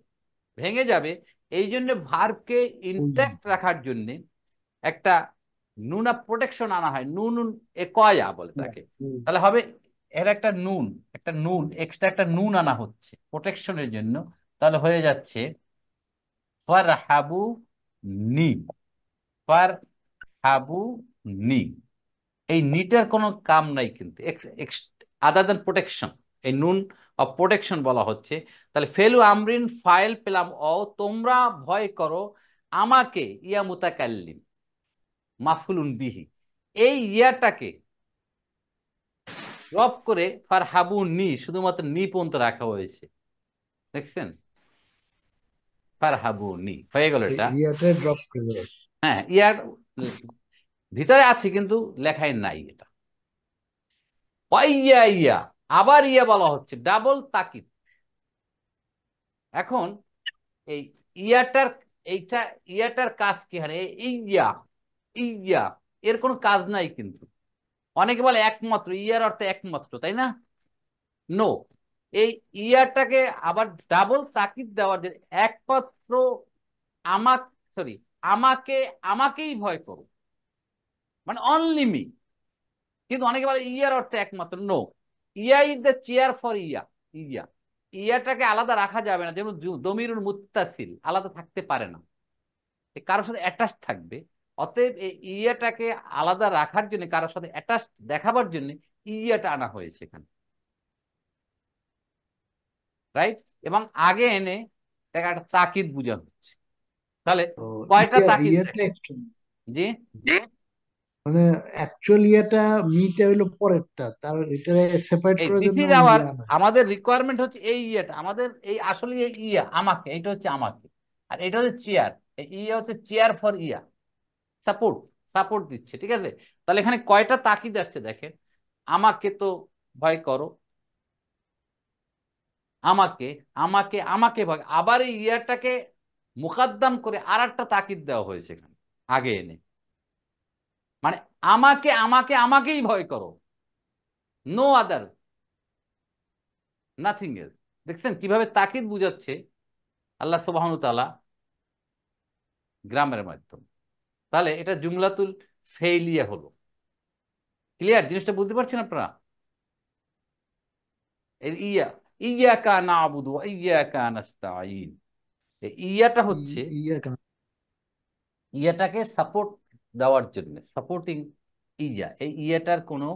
ভেঙে যাবে। এই জন্য ভার্বকে ইনট্যাক্ট রাখার জন্য একটা নুন অফ প্রোটেকশন আনা হয়, নুন এ কয়া বলে তাকে। তাহলে হবে এর একটা নুন, একটা নুন এক্সট্রা একটা নুন আনা হচ্ছে প্রোটেকশনের জন্য। তাহলে হয়ে যাচ্ছে ফার হাবু নি, ফার হাবু নি, এই নিটার কোনো কাম নাই কিন্তু আদার দেন প্রোটেকশন, এই নুন অফ প্রোটেকশন বলা হচ্ছে। তাহলে ফেলু আমরিন ফাইল পেলাম ও, তোমরা ভয় করো আমাকে, ইয়া মুতাকাল্লিম মাফুলুন বিহি, এই ইয়াটাকে ড্রপ করে ফারহাবু নি, শুধুমাত্র নি পর্যন্ত রাখা হয়েছে, দেখছেন, ফারহাবু নি হয়ে গেল এটা। ইয়াটা ড্রপ করে দেবে। হ্যাঁ ইয়ার ভিতরে আছে কিন্তু লেখায় নাই এটা। ইয়া ইয়া, আবার ইয়া বলা হচ্ছে, ডাবল তাকিদ। এখন এই ইয়াটার, এইটা ইয়াটার কাজ কি হয়? ইয়া, ইয়া এর কোনো কাজ নাই কিন্তু। অনেকে বলে একমাত্র, ইয়ার অর্থ একমাত্র, তাই না? নো, এই ইয়াটাকে আবার ডাবল তাকিদ দেওয়ার জন্য একমাত্র আমাক সরি আমাকে আমাকেই ভয় করো, মানে অনলি মি। কিন্তু অনেকে বলে ইয়ার অর্থ একমাত্র, নো, ইয়া ইজ দ্য চেয়ার ফর ইয়া। ইয়া ইয়াটাকে আলাদা রাখা যাবে না, যেমন দমিরুল মুত্তাসিল আলাদা থাকতে পারে না, কারোর সাথে অ্যাটাচ থাকবে। অতএব এই ইয়াটাকে আলাদা রাখার জন্য, কারোর সাথে অ্যাটাচ দেখাবার জন্য ইয়াটা আনা হয়েছে এখানে, রাইট? এবং আগে এনে একটা তাকিদ বোঝানো হচ্ছে। তাহলে তো কয়টা তাকিদ ইয়াটা দেখেন? actually, জি, মানে অ্যাকচুয়ালি এটা মিটা হইলো পরেরটা, তার এটা সেপারেট এই করার দিস জন্য ইজ আওয়ার, ইয়া না। আমাদের রিকোয়ারমেন্ট হচ্ছে এই ইয়েটা, আমাদের এই আসলে এই ইয়া আমাকে, এটা হচ্ছে আমাকে, আর এটা হচ্ছে চেয়ার। এই ইয়া হচ্ছে chair for yeah, support, support দিচ্ছে, ঠিক আছে? তাহলে এখানে কয়টা তাকিদ আসছে দেখেন। আমাকে তো ভয় করো, আমাকে আমাকে আমাকে ভয়, আবার এই ইয়াটাকে মুকাদ্দাম করে আর একটা তাকিদ দেওয়া হয়েছে এখানে আগে এনে, মানে আমাকে আমাকে আমাকেই ভয় করো, নো আদার, নাথিং এলস। দেখছেন কিভাবে তাকিদ বুঝাচ্ছে আল্লাহ সুবহানাহু ওয়া তাআলা গ্রামের মাধ্যমে। তাহলে এটা জুমলাতুল ফেইলিয়া হলো। ক্লিয়ার? জিনিসটা বুঝতে পারছেন আপনারা? এই ইয়া, ইয়াকা না'বুদু ওয়া ইয়াকা নাস্তাঈন, এই ইয়াটা হচ্ছে ইয়া কেন? ইয়াটাকে সাপোর্ট দেওয়ার জন্য, সাপোর্টিং ইয়া। এই ইয়াটার কোনো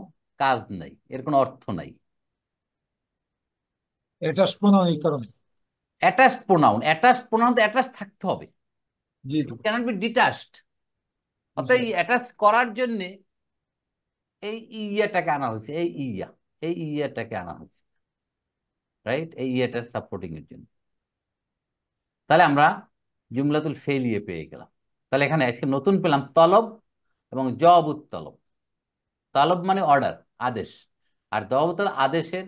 কাজ নাই, এর কোনো অর্থ নাই। এটা শোনা এই কারণে। অ্যাটাচড প্রোনাউন, অ্যাটাচড প্রোনাউন তো অ্যাটাচ থাকতে হবে, জি জি ক্যানট বি ডিটাচড। জি অর্থাৎ স্যার। এই অ্যাটাচ করার জন্য এই ইয়াটাকে আনা হয়েছে, এই ইয়া, এই ইয়াটাকে আনা হয়েছে, রাইট? এই ইয়াটার সাপোর্টিং এর জন্য। তাহলে আমরা জুমলাতুল ফেলিয়ে পেয়ে গেলাম। তাহলে এখানে আজকে নতুন পেলাম তলব এবং জবাবুত তলব। তলব মানে অর্ডার, আদেশ, আর জবাবুত আদেশের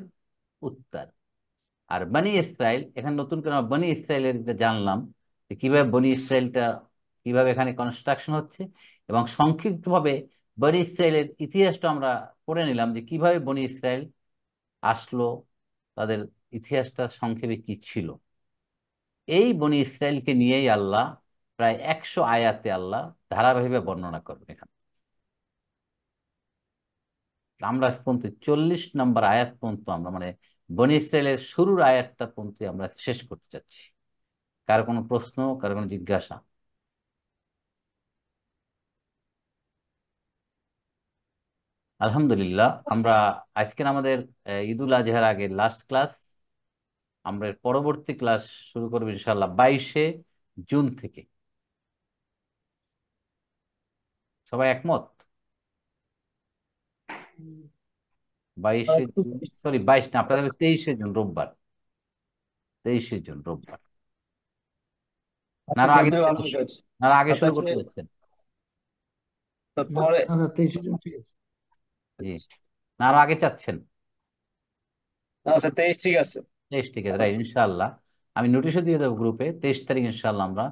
উত্তর। আর বনি ইসরাইল, এখানে নতুন করে আমরা বনি ইসরাইলের এটা জানলাম যে কিভাবে বনি ইসরাইলটা, কিভাবে এখানে কনস্ট্রাকশন হচ্ছে, এবং সংক্ষিপ্তভাবে বনি ইসরাইলের ইতিহাসটা আমরা পড়ে নিলাম যে কিভাবে বনি ইসরাইল আসলো, তাদের ইতিহাসটা সংক্ষেপে কি ছিল। এই বনি ইসরাইলকে নিয়েই আল্লাহ প্রায় 100 আয়াতে আল্লাহ ধারাবাহিকভাবে বর্ণনা করবেন। এখানে আমরা আজ পর্যন্ত 40 নম্বর আয়াত পর্যন্ত আমরা, মানে বনি ইসরাইলের শুরুর আয়াতটা পর্যন্ত আমরা শেষ করতে চাচ্ছি। কারো কোনো প্রশ্ন, কারো কোনো জিজ্ঞাসা? আলহামদুলিল্লাহ, আমরা আজকের আমাদের ঈদুল আজহার আগে লাস্ট ক্লাস, আমরা এর পরবর্তী ক্লাস শুরু করবো ইনশাআল্লাহ 22শে জুন থেকে। সবাই একমত? 22শে জুন, সরি 22 না, আপনাদের 23শে জুন রোববার, 23শে জুন রোববার। না আচ্ছা আরো আগে, বলতে পারবো স্যার। না আগে আচ্ছা শুরু আচ্ছা, করতে যাচ্ছেন? না, পরে। আচ্ছা 23 জন ঠিক আছে। জি, না আরো আগে চাচ্ছেন? না স্যার 23 ঠিক আছে। 23 ঠিক আছে, রাইট। ইনশাআল্লাহ আমি নোটিশও দিয়ে দেবো গ্রুপে, 23 তারিখ ইনশাআল্লাহ আমরা,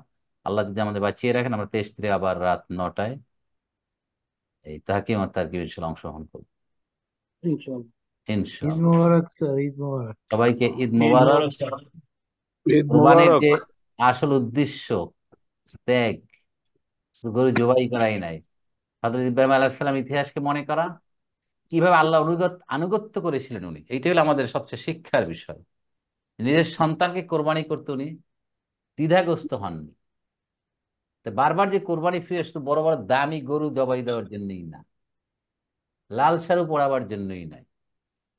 আল্লাহ যদি আমাদের বাঁচিয়ে রাখেন, আমরা 23 তারিখ আবার রাত 9টায় এই তাহকিম আর তারকিব ইনশাআল্লাহ অংশগ্রহণ করবো ইনশাআল্লাহ। ঈদ ইনশাআল্লাহ। মোবারক স্যার, ঈদ মোবারক। সবাইকে ঈদ ঈদ মোবারক। মোবারক স্যার। ঈদ কোরবানির মোবারক। যে আসল উদ্দেশ্য ত্যাগ, শুধু গরু জবাই করাই নাই, হযরত ইব্রাহিম আলাইহিস সালাম ইতিহাসকে মনে করা, কিভাবে আল্লাহ আনুগত্য করেছিলেন উনি, এইটাই হলো আমাদের সবচেয়ে শিক্ষার বিষয়। নিজের সন্তানকে কোরবানি করতে উনি দ্বিধাগ্রস্ত হননি। তো বারবার যে কোরবানি ফিরে আসতো বড় বড় দামি গরু জবাই দেওয়ার জন্যই না, লাল সারু পড়াবার জন্যই নয়।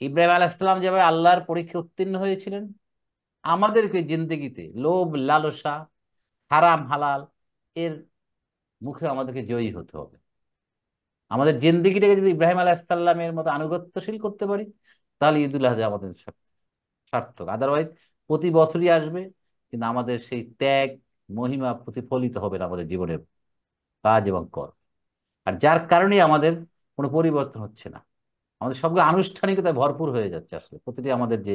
ইব্রাহিম আলাইহিস সালাম যেভাবে আল্লাহর পরীক্ষা উত্তীর্ণ হয়েছিলেন, আমাদেরকে জিন্দেগিতে লোভ লালসা হারাম হালাল এর মুখে আমাদেরকে জয়ী হতে হবে। আমাদের জিন্দেগিটাকে যদি ইব্রাহিম আলাইহিস সালামের মতো আনুগত্যশীল করতে পারি, তাহলে ঈদুল আজহা আমাদের সার্থক। আদারওয়াইজ প্রতি বছরই আসবে, কিন্তু আমাদের সেই ত্যাগ মহিমা প্রতিফলিত হবে না আমাদের জীবনের কাজ এবং কর। আর যার কারণে আমাদের কোনো পরিবর্তন হচ্ছে না, আমাদের সবগুলো আনুষ্ঠানিকতায় ভরপুর হয়ে যাচ্ছে। আসলে প্রতিটি আমাদের যে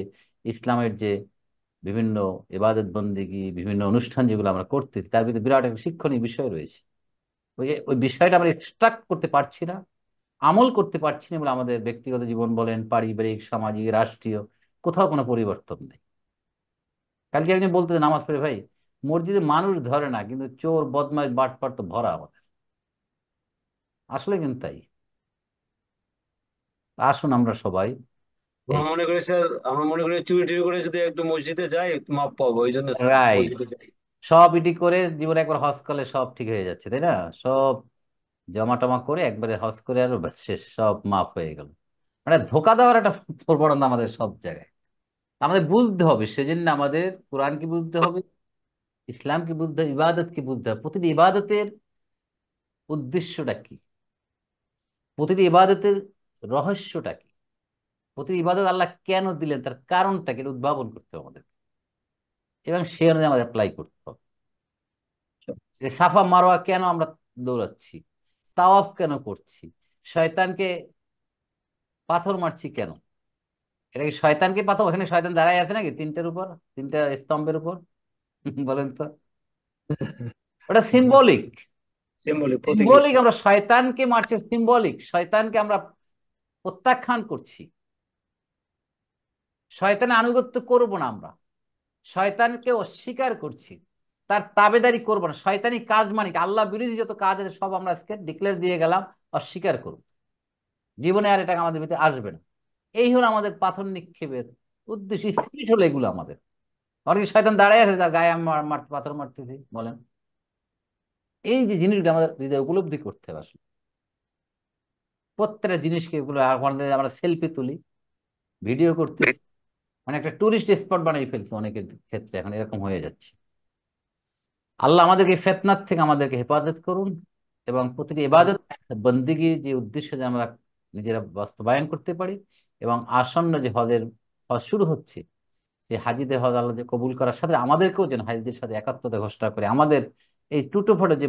ইসলামের যে বিভিন্ন ইবাদত বন্দেগী, বিভিন্ন অনুষ্ঠান যেগুলো আমরা করতেছি, তার ভিতরে বিরাট একটা শিক্ষণীয় বিষয় রয়েছে। ওই ওই বিষয়টা আমরা এক্সট্রাক্ট করতে পারছি না, আমল করতে পারছি না বলে আমাদের ব্যক্তিগত জীবন বলেন, পারিবারিক, সামাজিক, রাষ্ট্রীয় কোথাও কোনো পরিবর্তন নেই। কালকে একজন বলতে নামাজ পড়ে, ভাই মসজিদে মানুষ ধরে না, কিন্তু চোর বদমাইশ বাটপার তো ভরা আমাদের। আসলে কিন্তু তাই। আসুন আমরা সবাই এই আমরা মনে করি চুরি টুরি করে যদি একটু মসজিদে যাই মাপ পাবো, এই জন্য স্যার রাইট, মসজিদে যাই। সব ইটি করে জীবনে একবার হজ করলে সব ঠিক হয়ে যাচ্ছে, তাই না? সব জমা টমা করে একবারে হজ করে আর ব্যাস শেষ, সব মাফ হয়ে গেল। মানে ধোকা দেওয়ার একটা প্রবণতা আমাদের সব জায়গায়। আমাদের বুঝতে হবে, সেজন্য আমাদের কোরআনকে বুঝতে হবে, ইসলামকে বুঝতে হবে, ইবাদতকে বুঝতে হবে। প্রতিটি ইবাদতের উদ্দেশ্যটা কি, প্রতিটি ইবাদতের রহস্যটা কি, প্রতিটি ইবাদত আল্লাহ কেন দিলেন, তার কারণটা কি, এটা উদ্ভাবন করতে হবে আমাদের, এবং সে অনুযায়ী আমাদের অ্যাপ্লাই করতে হবে। যে সাফা মারোয়া কেন আমরা দৌড়াচ্ছি, তাওয়াফ কেন করছি, শয়তানকে পাথর মারছি কেন? এটা কি শয়তানকে পাথর, ওখানে শয়তান দাঁড়ায় আছে নাকি তিনটার উপর, তিনটা স্তম্ভের উপর? বলেন তো। ওটা সিম্বলিক। সিম্বলিক, প্রতীকী সিম্বলিক, স্যার। আমরা শয়তানকে মারছি, সিম্বলিক, শয়তানকে আমরা প্রত্যাখ্যান করছি। শয়তানের আনুগত্য করব না আমরা, শয়তানকে অস্বীকার করছি, তার তাবেদারি করবো না। শয়তানি কাজ মানে কি? আল্লাহ বিরোধী যত কাজ আছে সব আমরা আজকে ডিক্লেয়ার দিয়ে গেলাম, অস্বীকার করব। জীবনে আর এটা আমাদের ভিতরে আসবে না। এই হলো আমাদের পাথর নিক্ষেপের উদ্দেশ্য, স্পিরিট হলো এগুলো আমাদের। অনেক শয়তান দাঁড়ায় আছে, তার গায়ে আমি পাথর মারতেছি, বলেন। এই যে জিনিসগুলো আমাদের হৃদয়ে উপলব্ধি করতে হবে আসলে। প্রত্যেকটা জিনিসকে এগুলো আমরা সেলফি তুলি, ভিডিও করতেছি, মানে একটা টুরিস্ট স্পট বানিয়ে ফেলছি অনেকের ক্ষেত্রে, এখন এরকম হয়ে যাচ্ছে। আল্লাহ আমাদেরকে ফিতনাত থেকে আমাদেরকে হেফাজত করুন, এবং প্রতিটি ইবাদত বন্দিগি যে উদ্দেশ্যে যে আমরা নিজেরা বাস্তবায়ন করতে পারি, এবং আসন্ন যে হজ শুরু হচ্ছে, সেই হাজিদের হজ আল্লাহ যে কবুল করার সাথে আমাদেরকেও যেন হাজিদের সাথে একাত্মতা ঘোষণা করে আমাদের এই টুটো ফোটো যে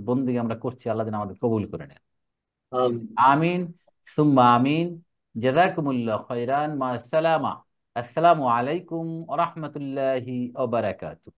বন্দিগি আমরা করছি, আল্লাহ যেন আমাদের কবুল করে নেন। আমিন সুম্মা আমিন। জাযাকুমুল্লাহ খাইরান, মা আসসালামা। আসসালামু আলাইকুম ওয়া রাহমাতুল্লাহি ওয়া বারাকাতুহু।